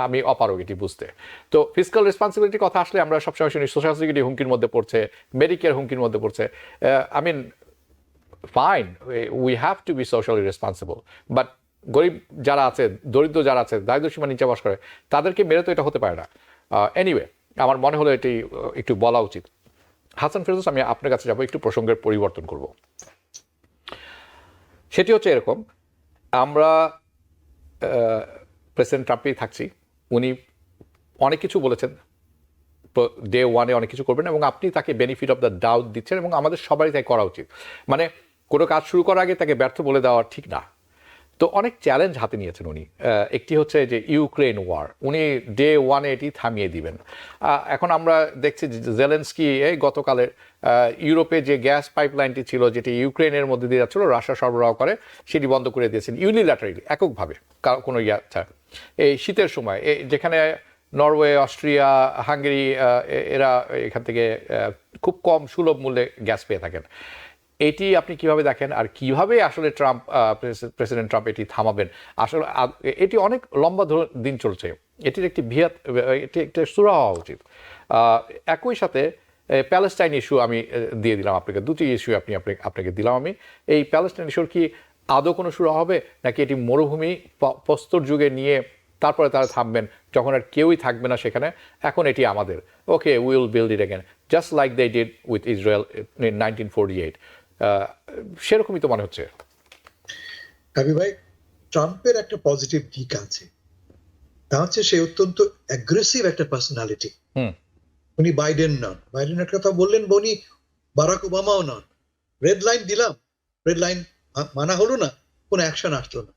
আমি অপারগ এটি বুঝতে। তো ফিসকাল রেসপন্সিবিলিটির কথা আসলে আমরা সবসময় শুনি সোশ্যাল সিকিউরিটি হুমকির মধ্যে পড়ছে, মেডিকেয়ার হুমকির মধ্যে পড়ছে। I mean fine, we have to be socially responsible, but গরিব যারা আছে, দরিদ্র যারা আছে, দারিদ্র্যসীমার নিচে বাস করে, তাদেরকে মেরে তো এটা হতে পারে না। এনিওয়ে, আমার মনে হলো এটি একটু বলা উচিত। হাসান ফেরদৌস, আমি আপনার কাছে যাবো, একটু প্রসঙ্গের পরিবর্তন করব। সেটি হচ্ছে এরকম, আমরা প্রেসিডেন্ট ট্রাম্পেই থাকছি, উনি অনেক কিছু বলেছেন, ডে ওয়ানে অনেক কিছু করবেন, এবং আপনি তাকে বেনিফিট অফ দ্য ডাউট দিচ্ছেন, এবং আমাদের সবারই তাই করা উচিত। মানে কোনো কাজ শুরু করার আগে তাকে ব্যর্থ বলে দেওয়া ঠিক না। তো অনেক চ্যালেঞ্জ হাতে নিয়েছেন উনি। একটি হচ্ছে যে ইউক্রেন ওয়ার, উনি ডে ওয়ানে এটি থামিয়ে দিবেন। এখন আমরা দেখছি যে জেলেনস্কি এই গতকালের ইউরোপে যে গ্যাস পাইপলাইনটি ছিল, যেটি ইউক্রেনের মধ্যে দিয়ে যাচ্ছিল, রাশিয়া সরবরাহ করে, সেটি বন্ধ করে দিয়েছেন ইউনিল্যাটারালি, এককভাবে, কোনো ছাড়া। এই শীতের সময় যেখানে নরওয়ে, অস্ট্রিয়া, হাঙ্গেরি এরা এখান থেকে খুব কম সুলভ মূল্যে গ্যাস পেয়ে থাকেন। এটি আপনি কিভাবে দেখেন, আর কিভাবে আসলে প্রেসিডেন্ট ট্রাম্প এটি থামাবেন? আসলে এটি অনেক লম্বা দিন চলছে, এটির একটি এটি একটা সুরা হওয়া উচিত। একই সাথে প্যালেস্টাইন ইস্যু আমি দিয়ে দিলাম আপনাকে, দুটি ইস্যু আপনাকে দিলাম আমি। এই প্যালেস্টাইন ইস্যুর কি আদৌ কোনো সুরা হবে, নাকি এটি মরুভূমি প্রস্তর যুগে নিয়ে তারপরে তারা থামবেন যখন আর কেউই থাকবে না সেখানে, এখন এটি আমাদের, okay will build it again just like they did with Israel in 1948? সেরকমই তো মনে হচ্ছে। কবি ভাই, ট্রাম্পের একটা পজিটিভ দিক আছে, তা হচ্ছে সে অত্যন্ত অ্যাগ্রেসিভ একটা পার্সোনালিটি। উনি বাইডেন নন, বাইডেনের কথা বললেন, উনি বারাক ওবামাও নন। রেড লাইন দিলাম, রেড লাইন মানা হলো না, কোনো অ্যাকশন আসলো না,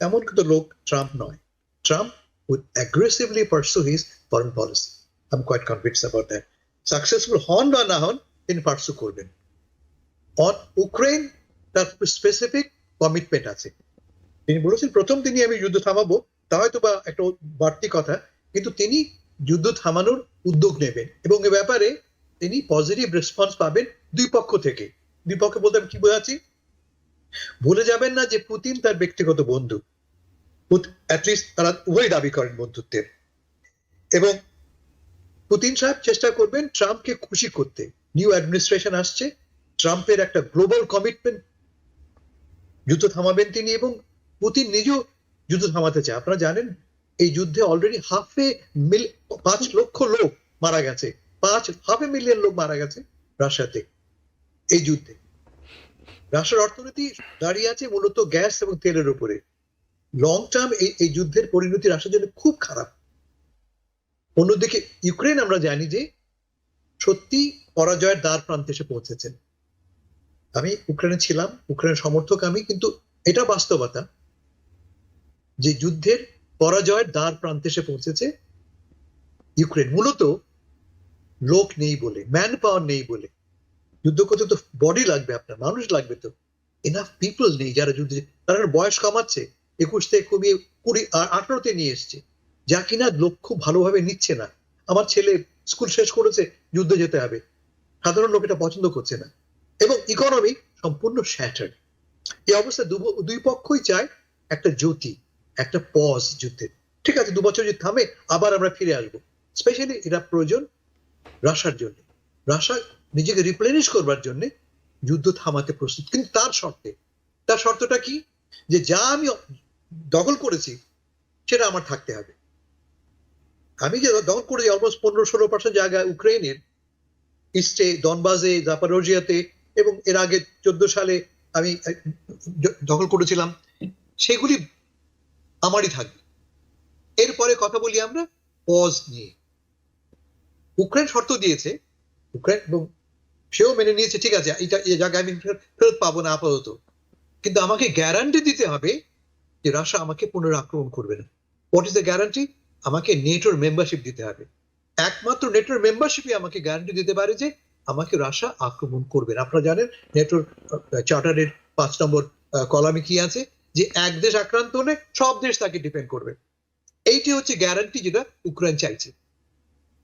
তেমন কিন্তু লোক ট্রাম্প নয়। Trump will aggressively pursue his foreign policy. I am quite convinced about that. Successful হন বা না হন, তিনি পারসু করবেন। অন ইউক্রেন তার স্পেসিফিক কমিটমেন্ট আছে। তিনি বলেছেন প্রথম দিনই আমি যুদ্ধ থামাবো, তা হয়তো বা একটা বাড়তি কথা, কিন্তু তিনি যুদ্ধ থামানোর উদ্যোগ নেবেন এবং এ ব্যাপারে তিনি পজিটিভ রেসপন্স পাবেন দুই পক্ষ থেকে। দুই পক্ষ বলতে আমি কি বোঝাচ্ছি, ভুলে যাবেন না যে পুতিন তার ব্যক্তিগত বন্ধু, অ্যাটলিস্ট তারা উভয় দাবি করেন বন্ধুত্বের, এবং পুতিন সাহেব চেষ্টা করবেন ট্রাম্পকে খুশি করতে। নিউ অ্যাডমিনিস্ট্রেশন আসছে, ট্রাম্পের একটা গ্লোবাল কমিটমেন্ট, যুদ্ধ থামাবেন তিনি, এবং পুতিন নিজেও যুদ্ধ থামাতে চায়। আপনারা জানেন এই যুদ্ধে অলরেডি 5 লক্ষ লোক মারা গেছে, 5.5 মিলিয়ন লোক মারা গেছে রাশিয়াতে এই যুদ্ধে। রাশিয়ার অর্থনীতি দাঁড়িয়ে আছে মূলত গ্যাস এবং তেলের উপরে। লং টার্ম এই যুদ্ধের পরিণতি রাশিয়ার জন্য খুব খারাপ। অন্যদিকে ইউক্রেন আমরা জানি যে সত্যি পরাজয়ের দ্বার প্রান্তে এসে পৌঁছেছেন। আমি ইউক্রেনে ছিলাম, ইউক্রেনের সমর্থক আমি, কিন্তু এটা বাস্তবতা যে যুদ্ধের পরাজয়ের দ্বার প্রান্তে এসে পৌঁছেছে ইউক্রেন, মূলত লোক নেই বলে, ম্যান পাওয়ার নেই বলে। যুদ্ধ করতে তো বডি লাগবে, আপনার মানুষ লাগবে, তো এনাফ পিপল নেই যারা যুদ্ধে। তারা বয়স কমাচ্ছে, 21 থেকে কমিয়ে 18তে নিয়ে এসছে, যা কিনা লোক খুব ভালোভাবে নিচ্ছে না। আমার ছেলে স্কুল শেষ করেছে, যুদ্ধে যেতে হবে, সাধারণ লোক এটা পছন্দ করছে না, এবং ইকোনমি সম্পূর্ণ শ্যাটার্ড। এই অবস্থায় দুই পক্ষই চায় একটা জ্যোতি, একটা পজ যুদ্ধে। ঠিক আছে, 2 বছর যদি থামে, আবার আমরা ফিরে আসবো। স্পেশালি এটা প্রয়োজন রাশিয়ার জন্য। রাশিয়া নিজেকে রিপ্লেনিশ করবার জন্য যুদ্ধ থামাতে প্রস্তুত, কিন্তু তার শর্তটা কি, যে যা আমি দখল করেছি সেটা আমার থাকতে হবে। আমি যে দখল করেছি অলমোস্ট 15-16% জায়গা ইউক্রেনের ইস্টে, দনবাসে, জাপারোজিয়াতে, এবং এর আগে 14 সালে আমি দখল করেছিলাম, সেগুলি আমারই থাকবে। এরপরে কথা বলি আমরা পজ নিয়ে। ইউক্রেন শর্ত দিয়েছে, ইউক্রেন, এবং সেও মেনে নিয়েছে, ঠিক আছে এই জায়গায় আমি ফেরত পাবো না আপাতত, কিন্তু আমাকে গ্যারান্টি দিতে হবে যে রাশিয়া আমাকে পুনরাক্রমণ করবে না। What is the guarantee? আমাকে নেটোর মেম্বারশিপ দিতে হবে। একমাত্র নেটোর মেম্বারশিপই আমাকে গ্যারান্টি দিতে পারে যে আমাকে রাশিয়া আক্রমণ করবে না। আপনারা জানেন নেটোর চার্টারের 5 নম্বর কলামে কি আছে, যে এক দেশ আক্রান্ত হলে সব দেশ তাকে ডিফেন্ড করবে। এইটি হচ্ছে গ্যারান্টি যেটা ইউক্রেন চাইছে।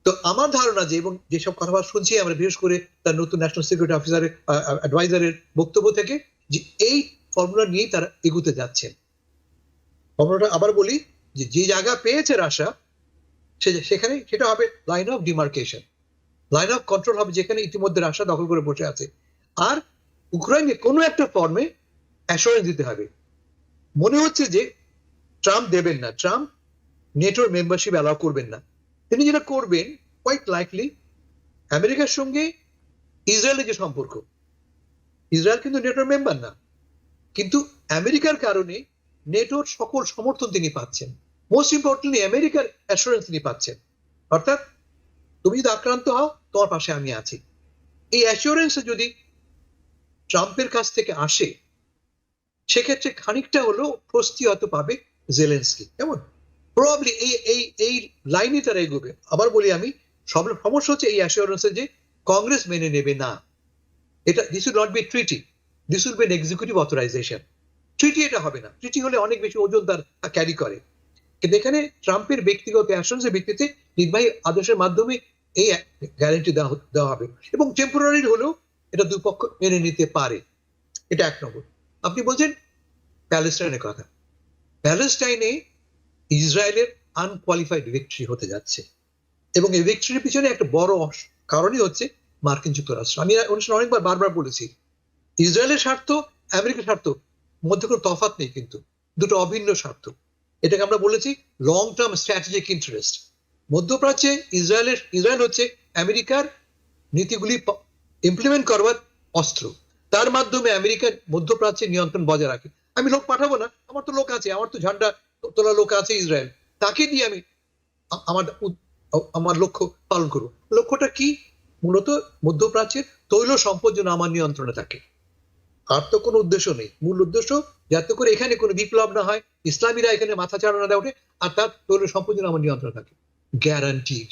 তো আমার ধারণা যে, এবং যেসব কথাবার্তা শুনছি আমরা, বিশেষ করে তার নতুন ন্যাশনাল সিকিউরিটি অফিসারের অ্যাডভাইজারের বক্তব্য থেকে, যে এই ফর্মুলা নিয়েই তারা এগুতে যাচ্ছেন। ফর্মুলাটা আবার বলি, যে জায়গা পেয়েছে রাশিয়া, সেখানে সেটা হবে line of demarcation, line of control হবে, যেখানে ইতিমধ্যে রাশিয়া দখল করে বসে আছে। আর ইউক্রেনকে কোনো একটা ফর্মে অ্যাসুরেন্স দিতে হবে। মনে হচ্ছে যে ট্রাম্প দেবেন না, ট্রাম্প নেটোর মেম্বারশিপ অ্যালাউ করবেন না। তিনি যেটা করবেন, কোয়াইট লাইকলি, আমেরিকার সঙ্গে ইসরায়েলের যে সম্পর্ক, ইসরায়েল কিন্তু নেটোর মেম্বার না, কিন্তু আমেরিকার কারণে নেটোর সকল সমর্থন তিনি পাচ্ছেন। মোস্ট ইম্পর্টেন্টলি আমেরিকার অ্যাসুরেন্স তিনি পাচ্ছেন, অর্থাৎ তুমি যদি আক্রান্ত হও, তোমার পাশে আমি আছি। এই অ্যাসুরেন্স যদি ট্রাম্পের কাছ থেকে আসে, সেক্ষেত্রে খানিকটা হলেও স্বস্তি হয়তো পাবে জেলেন্সকি, কেমন প্রবাবলি এই এই এই লাইনে তারা এগোবে। আবার বলি আমি, সমস্যা হচ্ছে এই অ্যাসিওরেন্সে যে কংগ্রেস মেনে নেবে না। এটা this will not be treaty, this will be an executive authorisation. Treaty এটা হবে না, ট্রিটি হলে অনেক বেশি ওজন তার ক্যারি করে। কিন্তু এখানে ট্রাম্পের ব্যক্তিগত অ্যাসিওরেন্সের ভিত্তিতে নির্বাহী আদেশের মাধ্যমে এই গ্যারান্টি দেওয়া হবে, এবং টেম্পোরারি হলেও এটা দুই পক্ষ মেনে নিতে পারে। এটা এক নম্বর। আপনি বলছেন প্যালেস্টাইনের কথা, প্যালেস্টাইনে ইসরায়েলের আনকোয়ালিফাইড ভিক্টরি হতে যাচ্ছে, এবং এই ভিক্টরির পিছনে একটা বড় কারণই হচ্ছে মার্কিন যুক্তরাষ্ট্র। আমি অনুষ্ঠানে অনেকবার বারবার বলেছি, ইসরায়েলের স্বার্থ আমেরিকার স্বার্থ মধ্যে কোনো তফাৎ নেই, কিন্তু দুটো অভিন্ন স্বার্থ। এটাকে আমরা বলেছি লং টার্ম স্ট্র্যাটেজিক ইন্টারেস্ট। মধ্যপ্রাচ্যে ইসরায়েল হচ্ছে আমেরিকার নীতিগুলি ইমপ্লিমেন্ট করবার অস্ত্র। তার মাধ্যমে আমেরিকার মধ্যপ্রাচ্যে নিয়ন্ত্রণ বজায় রাখে। আমি লোক পাঠাবো না, আমার তো লোক আছে, আমার তো ঝান্ডা তোলা লোক আছে ইসরায়েল, তাকে দিয়ে আমি আমার লক্ষ্য পালন করবো। লক্ষ্যটা কি? মূলত মধ্যপ্রাচ্যের তৈল সম্পদ যেন আমার নিয়ন্ত্রণে থাকে, আর তো কোনো উদ্দেশ্য নেই। মূল উদ্দেশ্য যাতে করে এখানে কোনো বিপ্লব না হয়, ইসলামীরা এখানে মাথা চাড়া না দেয় ওঠে, আর তার তৈল সম্পদ যেন আমার নিয়ন্ত্রণে থাকে। গ্যারান্টিড।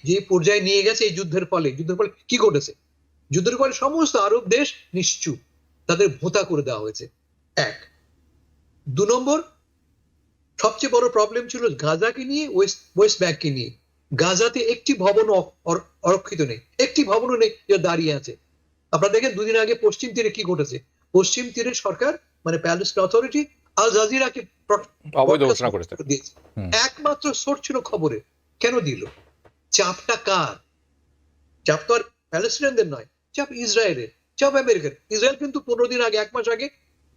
যে পর্যায়ে নিয়ে গেছে এই যুদ্ধের ফলে কি ঘটেছে? যুদ্ধের ফলে সমস্ত আরব দেশ নিশ্চুপ, তাদের ভোতা করে দেওয়া হয়েছে। এক। দু নম্বর, সবচেয়ে বড় প্রবলেম ছিল গাজাকে নিয়ে, ওয়েস্ট ব্যাংককে নিয়ে। গাজাতে একটি ভবন অরক্ষিত নেই, একটি ভবনও নেই যে দাঁড়িয়ে আছে। আপনারা দেখেন দুদিন আগে পশ্চিম তীরে কি ঘটেছে। পশ্চিম তীরের সরকার মানে প্যালেস্টাইন অথরিটি আল জাজিরাকে অবৈধ ঘোষণা করেছে। দিয়েছে। একমাত্র সোর্স ছিল খবরে। কেন দিল? চাপটা কার? চাপ তো আর প্যালেস্টাইনদের নয়, চাপ ইসরায়েলের, চাপ আমেরিকার। ইসরায়েল কিন্তু 15 দিন আগে, 1 মাস আগে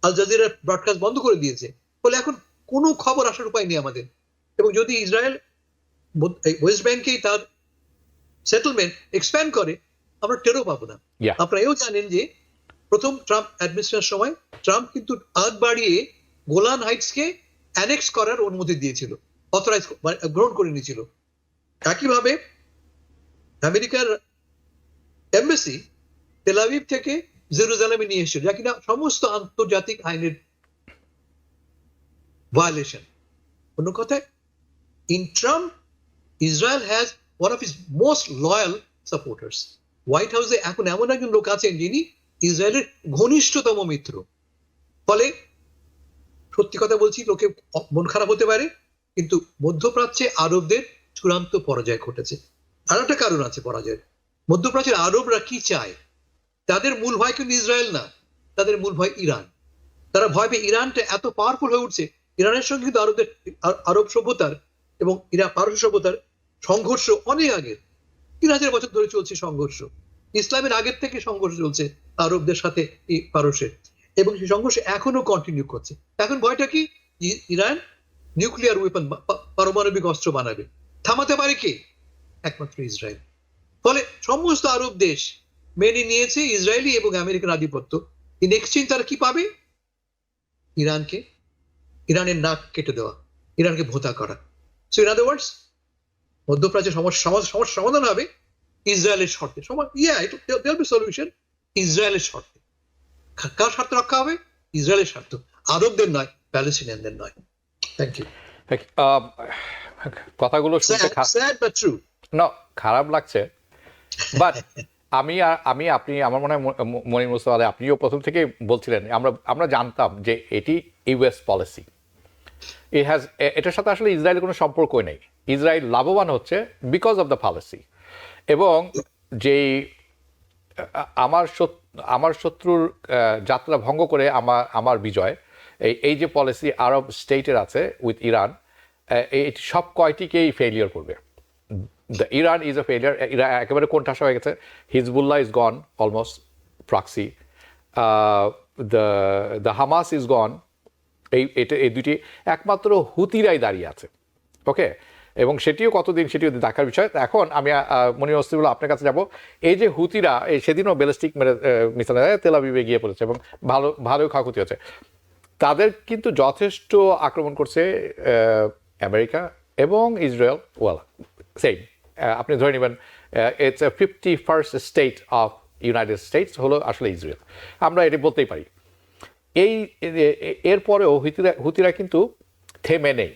আল জাজিরার ব্রডকাস্ট বন্ধ করে দিয়েছে। ফলে এখন কোনো খবর আসার উপায় নেই আমাদের। এবং যদি ইসরায়েল ওয়েস্ট ব্যাংকে তার সেটেলমেন্ট এক্সপ্যান্ড করে, আমরা টেরও পাবো না। আপনারা এও জানেন যে প্রথম ট্রাম্প অ্যাডমিনিস্ট্রেশনের সময় ট্রাম্প কিন্তু আগ বাড়িয়ে গোলান হাইটসকে অ্যানেক্স করার অনুমতি দিয়েছিল, অথরাইজ গ্রহণ করে নিয়েছিল। একইভাবে আমেরিকার এমবাসি তেল আভিভ থেকে জেরুজালেমে নিয়ে এসেছিল, যা কিনা সমস্ত আন্তর্জাতিক আইনের ভায়োলেশন। অন্য কথায়, in Trump Israel has one of his most loyal supporters. White হাউসে এখন এমন একজন লোক আছেন যিনি ইসরায়েলের ঘনিষ্ঠতম মিত্র। ফলে সত্যি কথা বলছি, লোকে মন খারাপ হতে পারে, কিন্তু মধ্যপ্রাচ্যে আরবদের চূড়ান্ত পরাজয় ঘটেছে। আর একটা কারণ আছে পরাজয়ের। মধ্যপ্রাচ্যের আরবরা কি চায়? তাদের মূল ভয় কিন্তু ইসরায়েল না, তাদের মূল ভয় ইরান। তারা ভয় পেয়ে ইরানটা এত পাওয়ারফুল হয়ে উঠছে। ইরানের সঙ্গে কিন্তু আরব সভ্যতার এবং পারস্য সভ্যতার সংঘর্ষ অনেক আগের, 3000 বছর ধরে চলছে সংঘর্ষ। ইসলামের আগের থেকে সংঘর্ষ চলছে আরবদের সাথে পারস্যের, এবং সেই সংঘর্ষ এখনো কন্টিনিউ করছে। এখন ভয়টা কি? ইরান নিউক্লিয়ার ওয়েপন, পারমাণবিক অস্ত্র বানাবে। থামাতে পারে কে? একমাত্র ইসরায়েল। ফলে সমস্ত আরব দেশ মেনে নিয়েছে ইসরায়েলি এবং আমেরিকান আধিপত্য। ইন এক্সচেঞ্জ তারা কি পাবে? ইরানের নাক কেটে দেওয়া, ইরানকে ভোতা করা। সো ইন আদার ওয়ার্ডস, মধ্যপ্রাচ্যের সমস্যার সমাধান হবে ইসরায়েলের শর্তে। সলিউশন ইসরায়েলের শর্তে। কার স্বার্থ রক্ষা হবে? ইসরায়েলের স্বার্থ, আরবদের নয়, প্যালেস্টিনিয়ানদের নয়। Thank you. কথাগুলো শুনতে না খারাপ লাগছে, বাট আপনি আমার মনে হয় মনির মুস্তফা আলী, আপনিও প্রথম থেকে বলছিলেন, আমরা জানতাম যে এটি ইউএস পলিসি। এটার সাথে আসলে ইসরায়েলের কোনো সম্পর্কই নেই। ইসরায়েল লাভবান হচ্ছে বিকজ অফ দ্য পলিসি। এবং যেই আমার শত্রুর যাত্রা ভঙ্গ করে আমার বিজয়, এই যে পলিসি আরব স্টেটের আছে উইথ ইরান, এই সব কয়টিকেই ফেলিয়ার করবে। The Iran is a failure. Iran একেবারে কোণঠাসা হয়ে গেছে। Hezbollah is gone almost proxy, the Hamas is গন। এই দুটি একমাত্র হুতিরাই দাঁড়িয়ে আছে। ওকে, এবং সেটিও দেখার বিষয়। এখন আমি মনির মুস্তফা আপনার কাছে যাব। এই যে হুতিরা সেদিনও ব্যালিস্টিক মিসাইল তেল আবিবে গিয়ে পড়েছে এবং ভালো ক্ষয়ক্ষতি হচ্ছে। তাদের কিন্তু যথেষ্ট আক্রমণ করছে আমেরিকা এবং ইসরায়েল। ওয়েল সেম, আপনি ধরে নেবেন it's a 51st state of United states হলো আসলে ইসরায়েল। আমরা এটি বলতেই পারি। এরপরেও হুতিরা কিন্তু থেমে নেই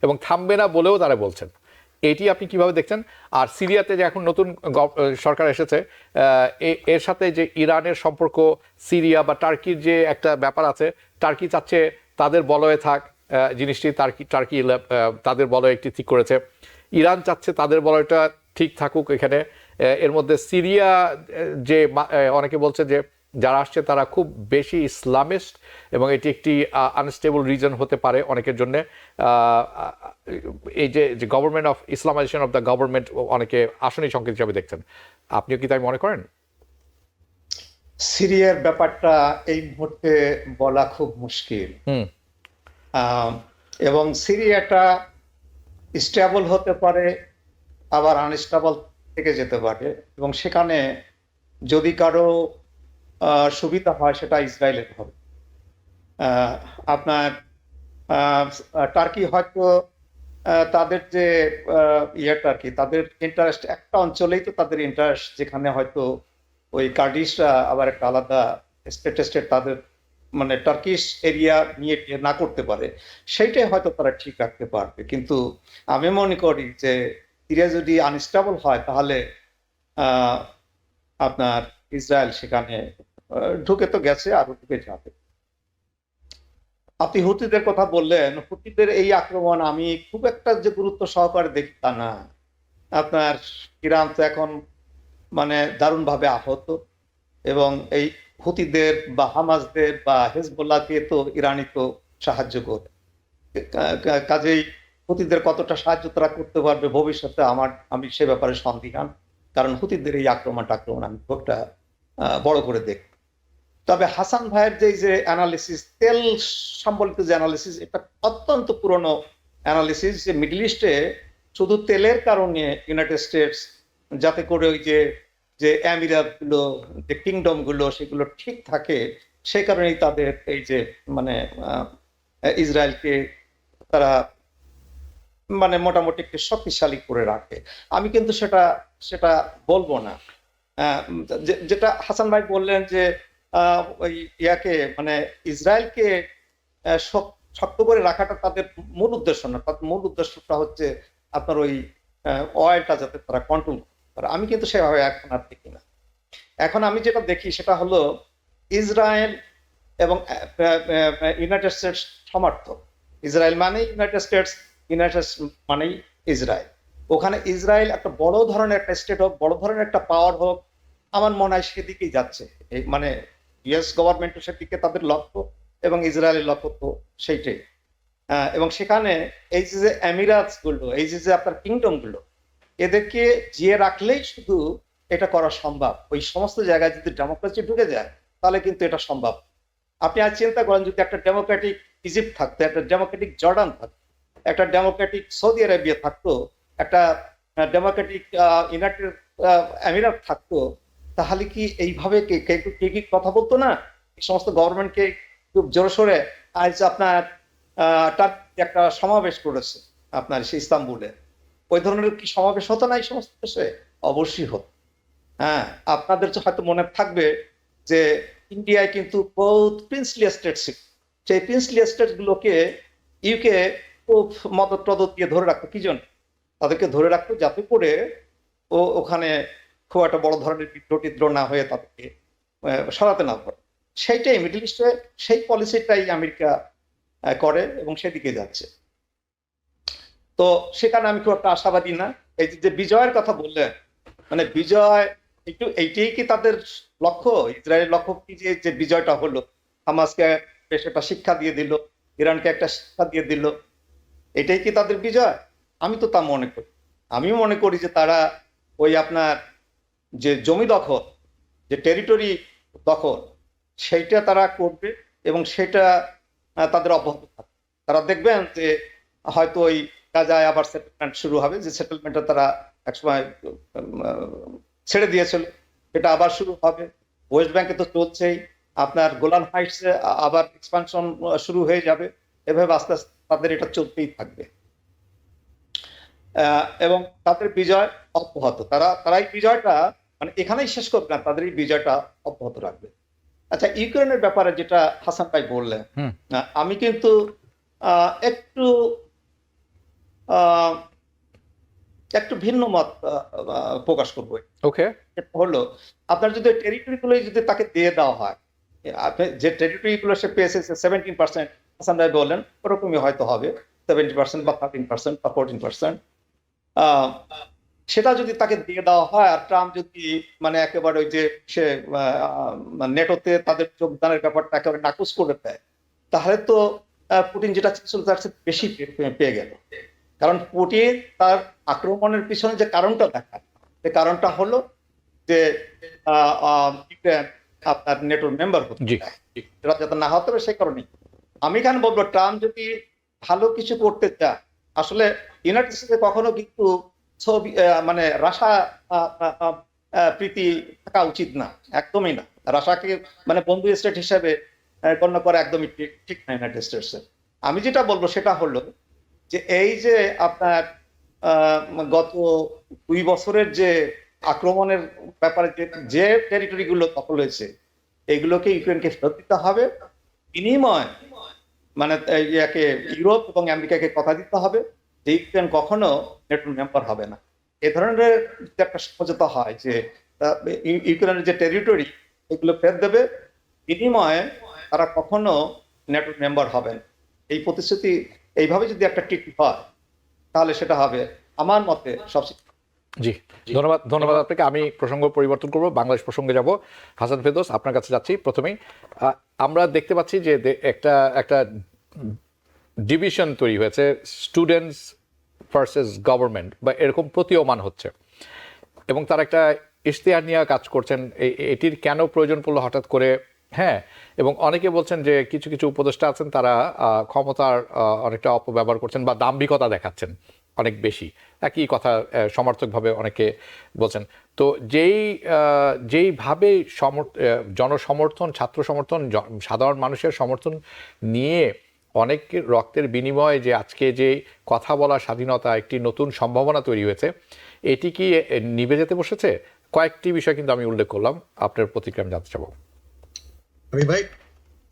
এবং থামবে না বলেও তারা বলছেন। এটি আপনি কিভাবে দেখছেন? আর সিরিয়াতে যে এখন নতুন সরকার এসেছে, এর সাথে যে ইরানের সম্পর্ক, সিরিয়া বা টার্কির যে একটা ব্যাপার আছে, টার্কি চাচ্ছে তাদের বলয়ে থাক জিনিসটি, টার্কি তাদের বলয় একটি ঠিক করেছে, ইরান চাচ্ছে তাদের বলয়টা ঠিক থাকুক এখানে। এর মধ্যে সিরিয়া যে অনেকে বলছে যে যারা আসছে তারা খুব বেশি ইসলামিস্ট এবং এটি একটি আনস্টেবল রিজন হতে পারে অনেকের জন্য। এই যে government of Islamisation of the government অনেকে আসনি সংকেত হিসাবে দেখছেন, আপনিও কি তাই মনে করেন? সিরিয়ার ব্যাপারটা এই মুহূর্তে বলা খুব মুশকিল। এবং সিরিয়াটা স্টেবল হতে পারে, আবার আনস্টেবল থেকে যেতে পারে, এবং সেখানে যদি কারো সুবিধা হয় সেটা ইসরায়েলের হবে। আপনার টার্কি হয়তো তাদের যে ইয়েটা আর কি, তাদের ইন্টারেস্ট একটা অঞ্চলেই তো তাদের ইন্টারেস্ট, যেখানে হয়তো ওই কার্ডিশরা আবার একটা আলাদা স্টেট তাদের মানে টার্কিশ এরিয়া নিয়ে না করতে পারে, সেইটাই হয়তো তারা ঠিক রাখতে পারবে। কিন্তু আমি মনে করি যে সিরিয়া যদি আনস্টেবল হয় তাহলে আপনার ইসরায়েল সেখানে ঢুকে তো গেছে, আরো ঢুকে যাবে। আপনি হুতিদের কথা বললেন, হুতিদের এই আক্রমণ আমি খুব একটা যে গুরুত্ব সহকারে দেখি তা না। আপনার ইরান তো এখন মানে দারুণভাবে আহত, এবং এই হুতিদের বা হামাসদের বা হেজবুল্লাহকে তো ইরানি তো সাহায্য করে। কাজেই হুতিদের কতটা সাহায্য তারা করতে পারবে ভবিষ্যতে আমি সে ব্যাপারে সন্দিহান, কারণ হুতিদের এই আক্রমণ আমি খুব একটা বড় করে দেখি। তবে হাসান ভাইয়ের যে অ্যানালিসিস, তেল সম্বলিত যে অ্যানালিসিস, এটা অত্যন্ত পুরনো অ্যানালিসিস, যে মিডল ইস্টে শুধু তেলের কারণে ইউনাইটেড স্টেটস যাতে করে ওই যে আমিরাত গুলো, যে কিংডম গুলো, সেগুলো ঠিক থাকে, সেই কারণেই তাদের এই যে মানে ইসরায়েলকে তারা মানে মোটামুটি একটু শক্তিশালী করে রাখে। আমি কিন্তু সেটা বলবো না। যেটা হাসান ভাই বললেন যে ওই ইয়াকে মানে ইসরায়েলকে শক্ত করে রাখাটা তাদের মূল উদ্দেশ্য না, তাদের মূল উদ্দেশ্যটা হচ্ছে আপনার ওই অয়েলটা যাতে তারা কন্ট্রোল করতে পারে। আমি কিন্তু সেভাবে এখন আর দেখি না। এখন আমি যেটা দেখি সেটা হলো ইসরায়েল এবং ইউনাইটেড স্টেটস সমর্থক। ইসরায়েল মানে ইউনাইটেড স্টেটস, ইউনাইটেড মানেই ইসরায়েল। ওখানে ইসরায়েল একটা বড় ধরনের একটা স্টেট হোক, বড় ধরনের একটা পাওয়ার হোক, আমার মনে হয় সেদিকেই যাচ্ছে। মানে ইউএস গভর্নমেন্টের সেদিকে তাদের লক্ষ্য, এবং ইসরায়েলের লক্ষ্য তো সেইটাই। এবং সেখানে এই যে আমিরাত গুলো, এই যে আপনার কিংডম গুলো, এদেরকে জিয়ে রাখলেই শুধু এটা করা সম্ভব। ওই সমস্ত জায়গায় যদি ডেমোক্রেসি ঢুকে যায় তাহলে কিন্তু এটা সম্ভব। আপনি আজ চিন্তা করেন, যদি একটা ডেমোক্রেটিক ইজিপ্ট থাকতো, একটা ডেমোক্রেটিক জর্ডান থাকতো, একটা ডেমোক্রেটিক সৌদি আরবিয়া থাকতো, একটা ডেমোক্রেটিক ইউনাইটেড আমিরাত থাকতো, তাহলে কি এইভাবে কে কি কথা বলতো না? এই সমস্ত গভর্নমেন্টকে খুব জোরে সোরে আজ আপনার একটা সমাবেশ করেছে আপনার সেই ইস্তাম্বুলে, ওই ধরনের কি সমাবেশ হতো না এই সমস্ত দেশে? অবশ্যই হতো। হ্যাঁ, আপনাদের হয়তো মনে থাকবে যে ইন্ডিয়ায় কিন্তু বহুত প্রিন্সলি স্টেট ছিল। সেই প্রিন্সলি স্টেট গুলোকে ইউকে খুব মদত টদত দিয়ে ধরে রাখতো। কি জন্য তাদেরকে ধরে রাখতো? যাতে করে ওখানে খুব একটা বড় ধরনের বিদ্রোহ না হয়ে তাদেরকে সরাতে না পারে। সেইটাই মিডল ইস্টে, সেই পলিসিটাই আমেরিকা করে এবং সেদিকে যাচ্ছে। তো সেখানে আমি খুব একটা আশাবাদী না। এই যে বিজয়ের কথা বললেন, মানে বিজয় একটু এইটাই কি তাদের লক্ষ্য? ইসরায়েলের লক্ষ্য কি যে বিজয়টা হলো, হামাসকে বেশ একটা শিক্ষা দিয়ে দিল, ইরানকে একটা শিক্ষা দিয়ে দিল, এটাই কি তাদের বিজয়? আমি তো তা মনে করি। আমি মনে করি যে তারা ওই আপনার যে জমি দখল, যে টেরিটরি দখল, সেইটা তারা করবে, এবং সেটা তাদের অব্যাহত থাকবে। তারা দেখবেন যে হয়তো ওই গাজায় আবার সেটেলমেন্ট শুরু হবে, যে সেটেলমেন্টটা তারা একসময় ছেড়ে দিয়েছিল, এটা আবার শুরু হবে। ওয়েস্ট ব্যাংকে তো চলছেই, আপনার গোলান হাইটসে আবার এক্সপানশন শুরু হয়ে যাবে। এভাবে আস্তে আস্তে তাদের এটা চলতেই থাকবে, এবং তাদের বিজয় অব্যাহত। তারা এই বিজয়টা মানে এখানেই শেষ করবে না, তাদের এই বিজয়টা অব্যাহত রাখবে। আচ্ছা, ইউক্রেনের ব্যাপারে যেটা হাসান ভাই বললেন, হুম। আমি কিন্তু একটু আহ, একটু ভিন্ন মত প্রকাশ করবো। ওকে। এটা হলো, আপনার যদি টেরিটরি গুলো যদি তাকে দিয়ে দেওয়া হয়, আপনি যে টেরিটরি গুলো সে পেয়েছে 17%, হাসান ভাই বললেন ওরকমই হয়তো হবে 70% বা 13% বা 14%, সেটা যদি তাকে দিয়ে দেওয়া হয়, আর ট্রাম্প যদি মানে একেবারে ওই যে সে নেটোতে তাদের যোগদানের ব্যাপারটা একেবারে নাকচ করে দেয়, তাহলে তো পুতিন যেটা চাইছিল তার চেয়ে বেশি পেয়ে গেল। কারণ পুতিন তার আক্রমণের পিছনে যে কারণটা দেখায়, সে কারণটা হলো যে ইউক্রেন আপনার নেটোর মেম্বার হতে জি। চায়, সেটা যাতে না হতে হবে সেই কারণে। আমি কেন বলবো, ট্রাম্প যদি ভালো কিছু করতে চায়, আসলে ইউনাইটেড স্টেটে কখনো কিন্তু ছবি মানে রাশা প্রীতি থাকা উচিত না, একদমই না। রাশাকে মানে বন্ধু স্টেট হিসেবে গণ্য করা একদমই ঠিক না ইউনাইটেড স্টেটসের। আমি যেটা বলবো সেটা হলো যে এই যে আপনার গত 2 বছরের যে আক্রমণের ব্যাপারে যে টেরিটরি গুলো দখল হয়েছে, এগুলোকে ইউক্রেনকে ফেরত দিতে হবে। বিনিময় মানে ইয়াকে ইউরোপ এবং আমেরিকাকে কথা দিতে হবে যে ইউক্রেন কখনো নেটোর মেম্বার হবে না। এ ধরনের যদি একটা সমঝোতা হয় যে ইউক্রেনের যে টেরিটরি এগুলো ফেরত দেবে, বিনিময়ে তারা কখনো নেটোর মেম্বার হবেন, এই প্রতিশ্রুতি এইভাবে যদি একটা ট্রিটি হয়, তাহলে সেটা হবে আমার মতে সবচেয়ে। জি, ধন্যবাদ। ধন্যবাদ আপনাকে। আমি প্রসঙ্গ পরিবর্তন করব, বাংলাদেশ প্রসঙ্গে যাব। হাসান ফেরদৌস, আপনার কাছে যাচ্ছি প্রথমেই। আমরা দেখতে পাচ্ছি যে একটা একটা ডিভিশন তৈরি হয়েছে, স্টুডেন্টস ভার্সেস গভর্নমেন্ট, বা এরকম প্রতীয়মান হচ্ছে, এবং তার একটা ইশতেহার নিয়ে কাজ করছেন। এটির কেন প্রয়োজন পড়লো হঠাৎ করে? হ্যাঁ, এবং অনেকে বলছেন যে কিছু কিছু উপদেষ্টা আছেন তারা ক্ষমতার অনেকটা অপব্যবহার করছেন বা দাম্ভিকতা দেখাচ্ছেন অনেক বেশি, একই কথা সমর্থকভাবে অনেকে বলছেন। তো যেইভাবে জনসমর্থন, ছাত্র সমর্থন, সাধারণ মানুষের সমর্থন নিয়ে অনেক রক্তের বিনিময়ে যে আজকে যে কথা বলার স্বাধীনতা, একটি নতুন সম্ভাবনা তৈরি হয়েছে, এটি কি নিভে যেতে বসেছে? কয়েকটি বিষয় কিন্তু আমি উল্লেখ করলাম, আপনার প্রতিক্রিয়া আমি জানতে চাবো। আমি ভাই,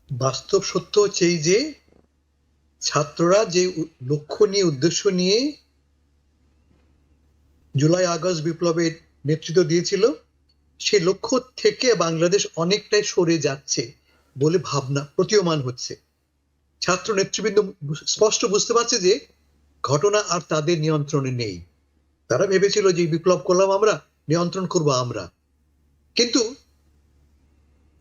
বাস্তব সত্য হচ্ছে এই যে ছাত্ররা যে লক্ষ্য নিয়ে, উদ্দেশ্য নিয়ে জুলাই আগস্ট বিপ্লবের নেতৃত্ব দিয়েছিল, সেই লক্ষ্য থেকে বাংলাদেশ অনেকটাই সরে যাচ্ছে বলে ভাবনা প্রতীয়মান হচ্ছে। ছাত্র নেতৃবৃন্দ স্পষ্ট বুঝতে পারছে যে ঘটনা আর তাদের নিয়ন্ত্রণে নেই। তারা ভেবেছিল যে বিপ্লব করলাম আমরা, নিয়ন্ত্রণ করব আমরা, কিন্তু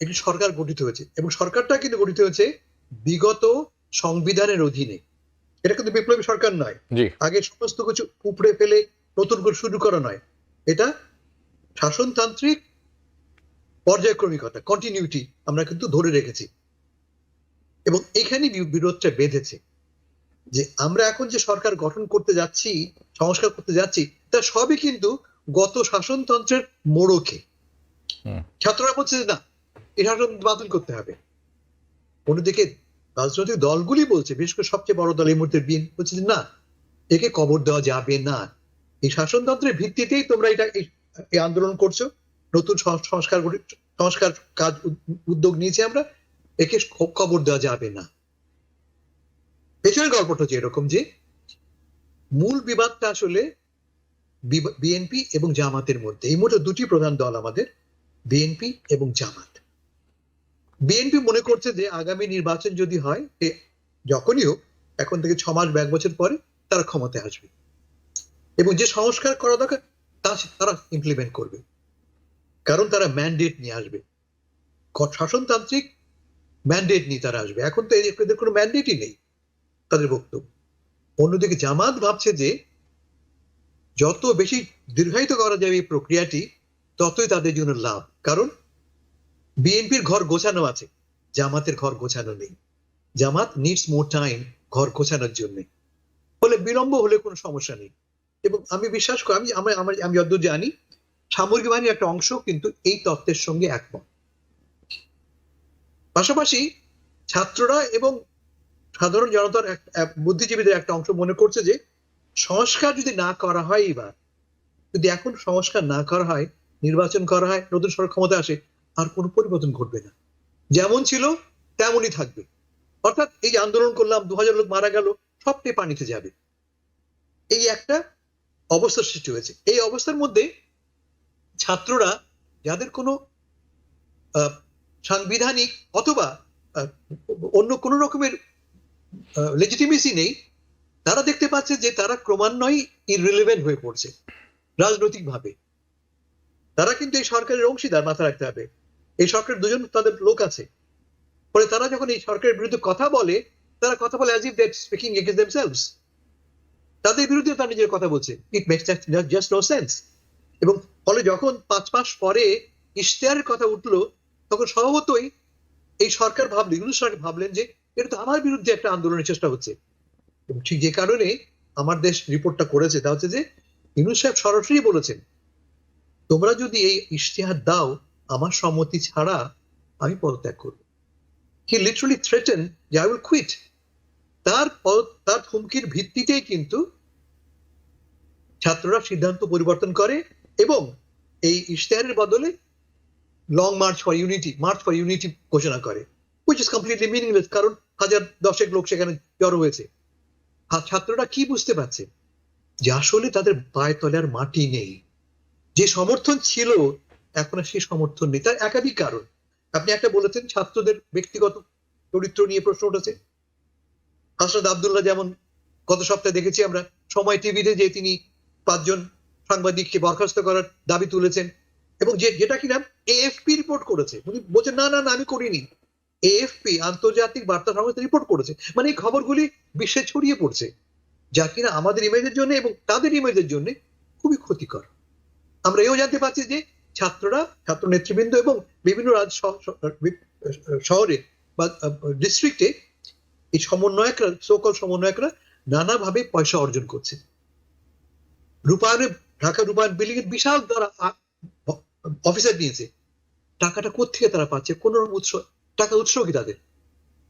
একটি সরকার গঠিত হয়েছে, এবং সরকারটা কিন্তু গঠিত হয়েছে বিগত সংবিধানের অধীনে। এটা কিন্তু বিপ্লবী সরকার নয়, জি। আগে সমস্ত কিছু উপড়ে ফেলে নতুন করে শুরু করা নয়। এটা শাসনতান্ত্রিক পর্যায়ক্রমিকতা, কন্টিনিউটি আমরা কিন্তু ধরে রেখেছি, এবং এখানে বিরোধটা বেঁধেছে যে আমরা এখন যে সরকার গঠন করতে যাচ্ছি, সংস্কার করতে যাচ্ছি, তা সবই কিন্তু গত শাসনতন্ত্রের মোড়কে। ছাত্ররা বলছে যে না, এই শাসন বাতিল করতে হবে। অন্যদিকে রাজনৈতিক দলগুলি বলছে, বিশেষ করে সবচেয়ে বড় দল এই মুহূর্তে বিএনপি বলছে যে না, একে কবর দেওয়া যাবে না, এই শাসনতন্ত্রের ভিত্তিতেই তোমরা এটা এই আন্দোলন করছো, নতুন সংস্কার কাজ উদ্যোগ নিয়েছি আমরা, একে কবর দেওয়া যাবে না। পেছনের গল্পটা হচ্ছে এরকম যে মূল বিবাদটা আসলে বিএনপি এবং জামাতের মধ্যে। এই মুহূর্তে দুটি প্রধান দল আমাদের, বিএনপি এবং জামাত। বিএনপি মনে করছে যে আগামী নির্বাচন যদি হয়, যখনই হোক, এখন থেকে 6 মাস বা 1 বছর পরে তারা ক্ষমতায় আসবে, এবং যে সংস্কার করা দরকার তা তারা ইমপ্লিমেন্ট করবে, কারণ তারা ম্যান্ডেট নিয়ে আসবে, শাসনতান্ত্রিক ম্যান্ডেট নিয়ে তারা আসবে। এখন তো এদের কোনো ম্যান্ডেটই নেই তাদের বক্তব্য। অন্যদিকে জামাত ভাবছে যে যত বেশি দীর্ঘায়িত করা যাবে এই প্রক্রিয়াটি, ততই তাদের জন্য লাভ, কারণ বিএনপির ঘর গোছানো আছে, জামাতের ঘর গোছানো নেই। জামাত নিডস মোর টাইম ঘর গোছানোর জন্য, ফলে বিলম্ব হলে কোনো সমস্যা নেই। এবং আমি বিশ্বাস করি, আমি যতদূর জানি, সামরিক বাহিনীর একটা অংশ কিন্তু এই তত্ত্বের সঙ্গে একমত। পাশাপাশি ছাত্ররা এবং সাধারণ জনতার বুদ্ধিজীবীদের একটা অংশ মনে করছে যে সংস্কার যদি না করা হয়, এবার যদি এখন সংস্কার না করা হয়, নির্বাচন করা হয়, নতুন সরকার ক্ষমতা আসে, আর কোনো পরিবর্তন ঘটবে না। যেমন ছিল তেমনই থাকবে। অর্থাৎ এই যে আন্দোলন করলাম, 2000 লোক মারা গেল, সবটাই পানিতে যাবে, এই একটা অবস্থার সৃষ্টি হয়েছে। এই অবস্থার মধ্যে ছাত্ররা, যাদের কোনো সাংবিধানিক অথবা অন্য কোনো রকমের লেজিটিমেসি নেই, তারা দেখতে পাচ্ছে যে তারা ক্রমান্বয়ে ইররিলেভেন্ট হয়ে পড়ছে রাজনৈতিকভাবে। তারা কিন্তু এই সরকারের অংশীদার, মাথা রাখতে হবে। এই সরকারের দুজন তাদের লোক আছে, ফলে তারা যখন এই সরকারের বিরুদ্ধে কথা বলে, তারা কথা বলে as if they're speaking against themselves। তাদের বিরুদ্ধে তারা নিজের কথা বলছে, it makes just no sense. এবং ফলে যখন 5 মাস পরে ইশতেহারের কথা উঠলো, তখন স্বভাবতই এই সরকার ভাবলেন, ইউনূস সরকার ভাবলেন যে এটা তো আমার বিরুদ্ধে একটা আন্দোলনের চেষ্টা হচ্ছে। এবং ঠিক যে কারণে আমার দেশ রিপোর্টটা করেছে, তা হচ্ছে যে ইউনূস সাহেব সরাসরি বলেছেন, তোমরা যদি এই ইশতেহার দাও, আমার সম্মতি ছাড়া আমি পদত্যাগ করব। হি লিটারালি থ্রেটেন যে আই উইল কুইট। তার হুমকির ভিত্তিতেই কিন্তু ছাত্ররা সিদ্ধান্ত পরিবর্তন করে এবং এই ইশতেহারের বদলে লং মার্চ ফর ইউনিটি ঘোষণা করে, which is completely meaningless, কারণ 1000 লোক সেখানে জড়ো হয়েছে। আর ছাত্ররা কি বুঝতে পারছে যে আসলে তাদের পায়ের তলে আর মাটি নেই। যে সমর্থন ছিল এখন আর সেই সমর্থন নেই। তার একাধিক কারণ। আপনি একটা বলেছেন, ছাত্রদের ব্যক্তিগত চরিত্র নিয়ে প্রশ্ন উঠেছে। হাসনাত আব্দুল্লাহ যেমন গত সপ্তাহে দেখেছি আমরা সময় টিভিতে, যে তিনি 5 জন সাংবাদিককে বরখাস্ত করার দাবি তুলেছেন, এবং যেটা কিনা এএফপি রিপোর্ট করেছে। উনি বলছেন না না না আমি করিনি, এএফপি আন্তর্জাতিক বার্তা সংস্থা রিপোর্ট করেছে। মানে এই খবরগুলি বিশ্বে ছড়িয়ে পড়ছে, যা কিনা আমাদের ইমেজের জন্য এবং তাদের ইমেজের জন্য খুবই ক্ষতিকর। আমরা এও জানতে পারছি যে ছাত্ররা, ছাত্র নেতৃবৃন্দ এবং বিভিন্ন শহরে বা ডিস্ট্রিক্টে এই সমন্বয়করা, সকল সমন্বয়করা নানাভাবে পয়সা অর্জন করছে। রূপায়ণে, ঢাকা রূপায়ণ বিল্ডিং এর বিশাল তারা অফিসার নিয়েছে। টাকাটা কোত্থেকে তারা পাচ্ছে? কোন উৎস, টাকা উৎস কি তাদের?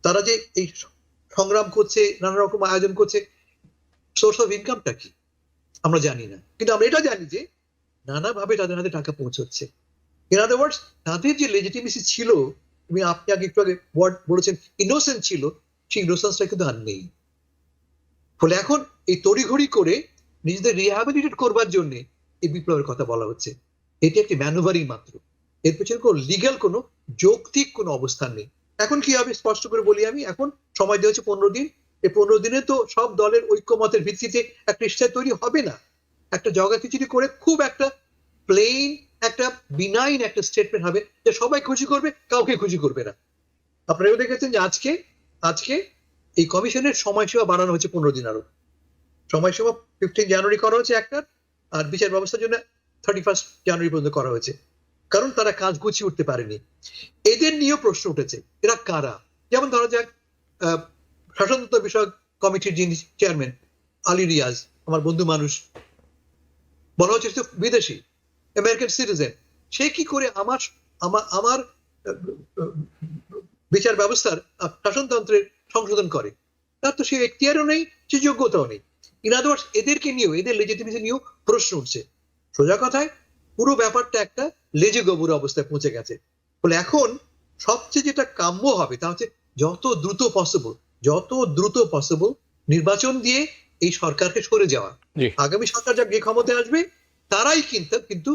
তারা যে এই সংগ্রাম করছে, নানা রকম আয়োজন করছে, সোর্স অফ ইনকামটা কি আমরা জানি না, কিন্তু আমরা এটা জানি যে নানাভাবে তাদের হাতে টাকা পৌঁছচ্ছে। ইন আদার ওয়ার্ডস, তাদের যে লেজিটিমেসি ছিল, আপনি আগে একটু আগে ওয়ার্ড বলেছেন ইনোসেন্ট ছিল, সেই ইনোসেন্সটা কিন্তু আর নেই। ফলে এখন এই তড়িঘড়ি করে নিজেদের রিহ্যাবিলিটেট করবার জন্য এই বিপ্লবের কথা বলা হচ্ছে। এটি একটি ম্যানুভারিং মাত্র, এর পেছনে কোনো লিগ্যাল কোনো যৌক্তিক কোনো অবস্থান নেই। এখন কি হবে স্পষ্ট করে বলি আমি, এখন সময় দেওয়া হচ্ছে 15 দিন। এই 15 দিনে তো সব দলের ঐক্যমতের ভিত্তিতে একটা ইশতেহার তৈরি হবে না। একটা জগাখিচুড়ি করে খুব একটা প্লেন, একটা বিনাইন একটা স্টেটমেন্ট হবে, যে সবাই খুশি করবে, কাউকে খুশি করবে না। আপনারাও দেখেছেন যে আজকে এই কমিশনের সময়সীমা বাড়ানো হচ্ছে 15 দিন আরো। সময়সীমা 15 জানুয়ারি করা হচ্ছে একটা, আর বিচার ব্যবস্থার জন্য 31 জানুয়ারি পর্যন্ত করা হয়েছে, কারণ তারা কাজ গুছিয়ে উঠতে পারেনি। এদের নিয়েও প্রশ্ন উঠেছে, এরা কারা? যেমন ধরা যাক শাসনতন্ত্র বিষয়ক কমিটির যিনি চেয়ারম্যান আলী রিয়াজ, আমার বন্ধু মানুষ, বলা হচ্ছে বিদেশি, আমেরিকান সিটিজেন। সে কি করে আমার বিচার ব্যবস্থার, শাসনতন্ত্রের সংশোধন করে? তার তো সে এখতিয়ারও নেই, সে যোগ্যতাও নেই। ইন আদার ওয়ার্ডস, এদেরকে নিয়েও, এদের লেজিটিমেসি নিয়েও প্রশ্ন উঠছে। সোজা কথায় পুরো ব্যাপারটা একটা লেজে গোবর অবস্থায় পৌঁছে গেছে। ফলে এখন সবচেয়ে যেটা কাম্য হবে তা হচ্ছে যত দ্রুত পসিবল নির্বাচন দিয়ে এই সরকারকে সরে যাওয়া। আগামী সরকার যা যে ক্ষমতায় আসবে, তারাই কিন্তু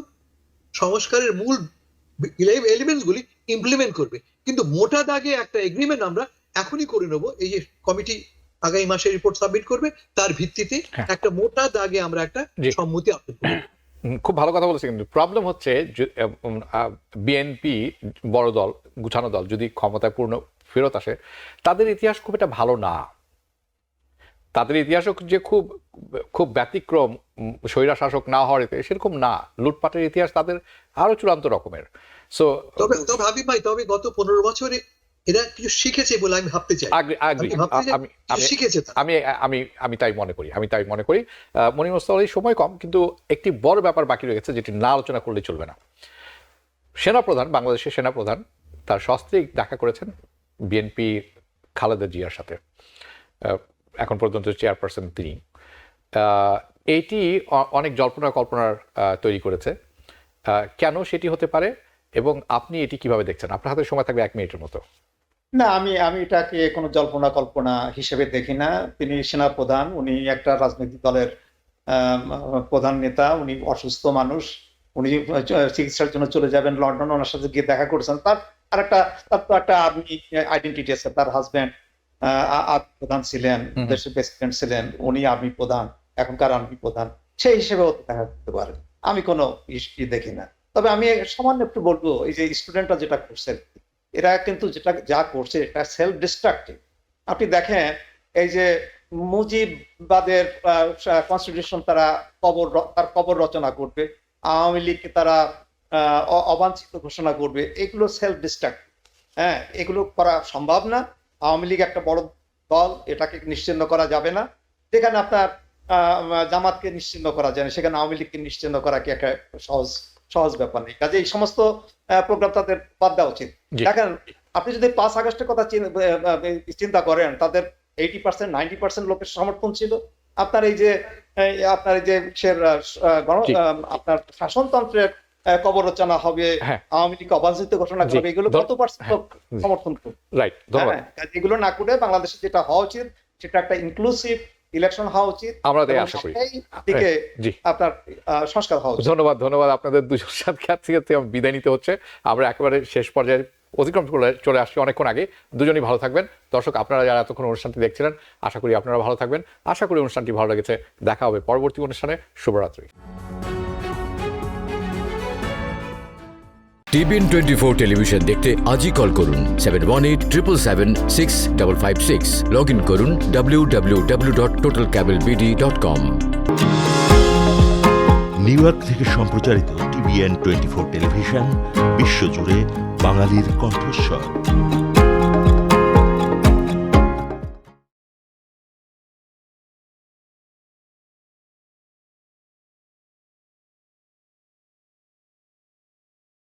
সংস্কারের মূল এলিমেন্টস গুলি ইমপ্লিমেন্ট করবে। কিন্তু মোটা দাগে একটা এগ্রিমেন্ট আমরা এখনই করে নেব। এই যে কমিটি আগামী মাসে রিপোর্ট সাবমিট করবে, তার ভিত্তিতে একটা মোটা দাগে আমরা একটা সম্মতি আবেদন করব। খুব ভালো কথা বলেছে, কিন্তু প্রবলেম হচ্ছে বিএনপি বড় দল, গুছানো দল, যদি ক্ষমতায় পূর্ণ ফেরত আসে, তাদের ইতিহাস খুব একটা ভালো না। তাদের ইতিহাসও যে খুব খুব ব্যতিক্রম, স্বৈরা শাসক না হওয়ার সেরকম না। লুটপাটের ইতিহাস তাদের আরো চূড়ান্ত রকমের। সো তবে হাবিব ভাই, তবে গত 15 বছরে এরা কিছু শিখেছে বলে আমি ভাবতে চাই। আমি তাই মনে করি। মনির মোস্তফা আলীর সময় কম, কিন্তু একটি বড় ব্যাপার বাকি রয়ে গেছে, যেটি না আলোচনা করলে চলবে না। সেনাপ্রধান, বাংলাদেশের সেনাপ্রধান তার সস্ত্রীক দেখা করেছেন বিএনপি খালেদা জিয়ার সাথে। এখন পর্যন্ত চেয়ারপারসন তিনি। এইটি অনেক জল্পনা কল্পনার তৈরি করেছে। কেন সেটি হতে পারে? এবং আপনি এটি কিভাবে দেখছেন? আপনার হাতে সময় থাকবে 1 মিনিটের মতো। না, আমি এটাকে কোনো জল্পনা কল্পনা হিসেবে দেখি না। তিনি সেনাপ্রধান, উনি একটা রাজনৈতিক দলের প্রধান নেতা, উনি অসুস্থ মানুষ, উনি চিকিৎসার জন্য চলে যাবেন লন্ডন, ওনার সাথে গিয়ে দেখা করেছেন। তার তো একটা আর্মি আইডেন্টিটি আছে। তার হাজব্যান্ড আর্মি প্রধান ছিলেন, দেশের প্রেসিডেন্ট ছিলেন, উনি আর্মি প্রধান, এখনকার আর্মি প্রধান, সেই হিসেবেও দেখা করতে পারেন। আমি কোনো ই দেখি না। তবে আমি সামান্য একটু বলবো, এই যে স্টুডেন্টরা যেটা করছে, এরা কিন্তু যা করছে এটা সেলফ ডিস্ট্রাকটিভ। আপনি দেখেন এই যে মুজিববাদের কনস্টিটিউশন তার কবর রচনা করবে, আওয়ামী লীগকে তারা অবাঞ্ছিত ঘোষণা করবে, এগুলো সেলফ ডিস্ট্রাকটিভ। হ্যাঁ, এগুলো করা সম্ভব না। আওয়ামী লীগ একটা বড় দল, এটাকে নিশ্চিহ্ন করা যাবে না। যেখানে আপনার জামাতকে নিশ্চিহ্ন করা যায় না, সেখানে আওয়ামী লীগকে নিশ্চিহ্ন করা কি একটা সহজ ব্যাপার নেই। কাজে এই সমস্ত প্রোগ্রাম তাদের বাদ দেওয়া উচিত। দেখেন, আপনি যদি 5 আগস্টের কথা চিন্তা করেন, তাদের 80% 90% লোকের সমর্থন ছিল। আপনার এই যে আপনার শাসনতন্ত্রের কবর রচনা হবে, আওয়ামী লীগ অবাঞ্ছিত ঘোষণা করবে, এগুলো কত পার্সেন্ট লোক সমর্থন করবে? রাইট, ধন্যবাদ। এগুলো না করে বাংলাদেশে যেটা হওয়া উচিত, সেটা একটা ইনক্লুসিভ ইলেকশন হওয়া উচিত। আমরা তাই আশা করি। দিকে আপনার সংস্কার হওয়া উচিত। ধন্যবাদ আপনাদের দুজন সাথে বিদায় নিতে হচ্ছে। আমরা একেবারে শেষ পর্যায়ে অতিক্রম করে চলে আসছি অনেকক্ষণ আগে। দুজনই ভালো থাকবেন। দর্শক, আপনারা যারা এতক্ষণ অনুষ্ঠানটি দেখছিলেন, আশা করি আপনারা ভালো থাকবেন। আশা করি অনুষ্ঠানটি ভালো লেগেছে। দেখা হবে পরবর্তী অনুষ্ঠানে। শুভরাত্রি। টিবিএন 24 টেলিভিশন দেখতে আজই কল করুন 7187776556। লগ ইন করুন www.totalcablebd.com। নিউ ইয়র্ক থেকে সম্প্রচারিত টিবিএন 24 টেলিভিশন বিশ্বজুড়ে বাঙালির কণ্ঠস্বর।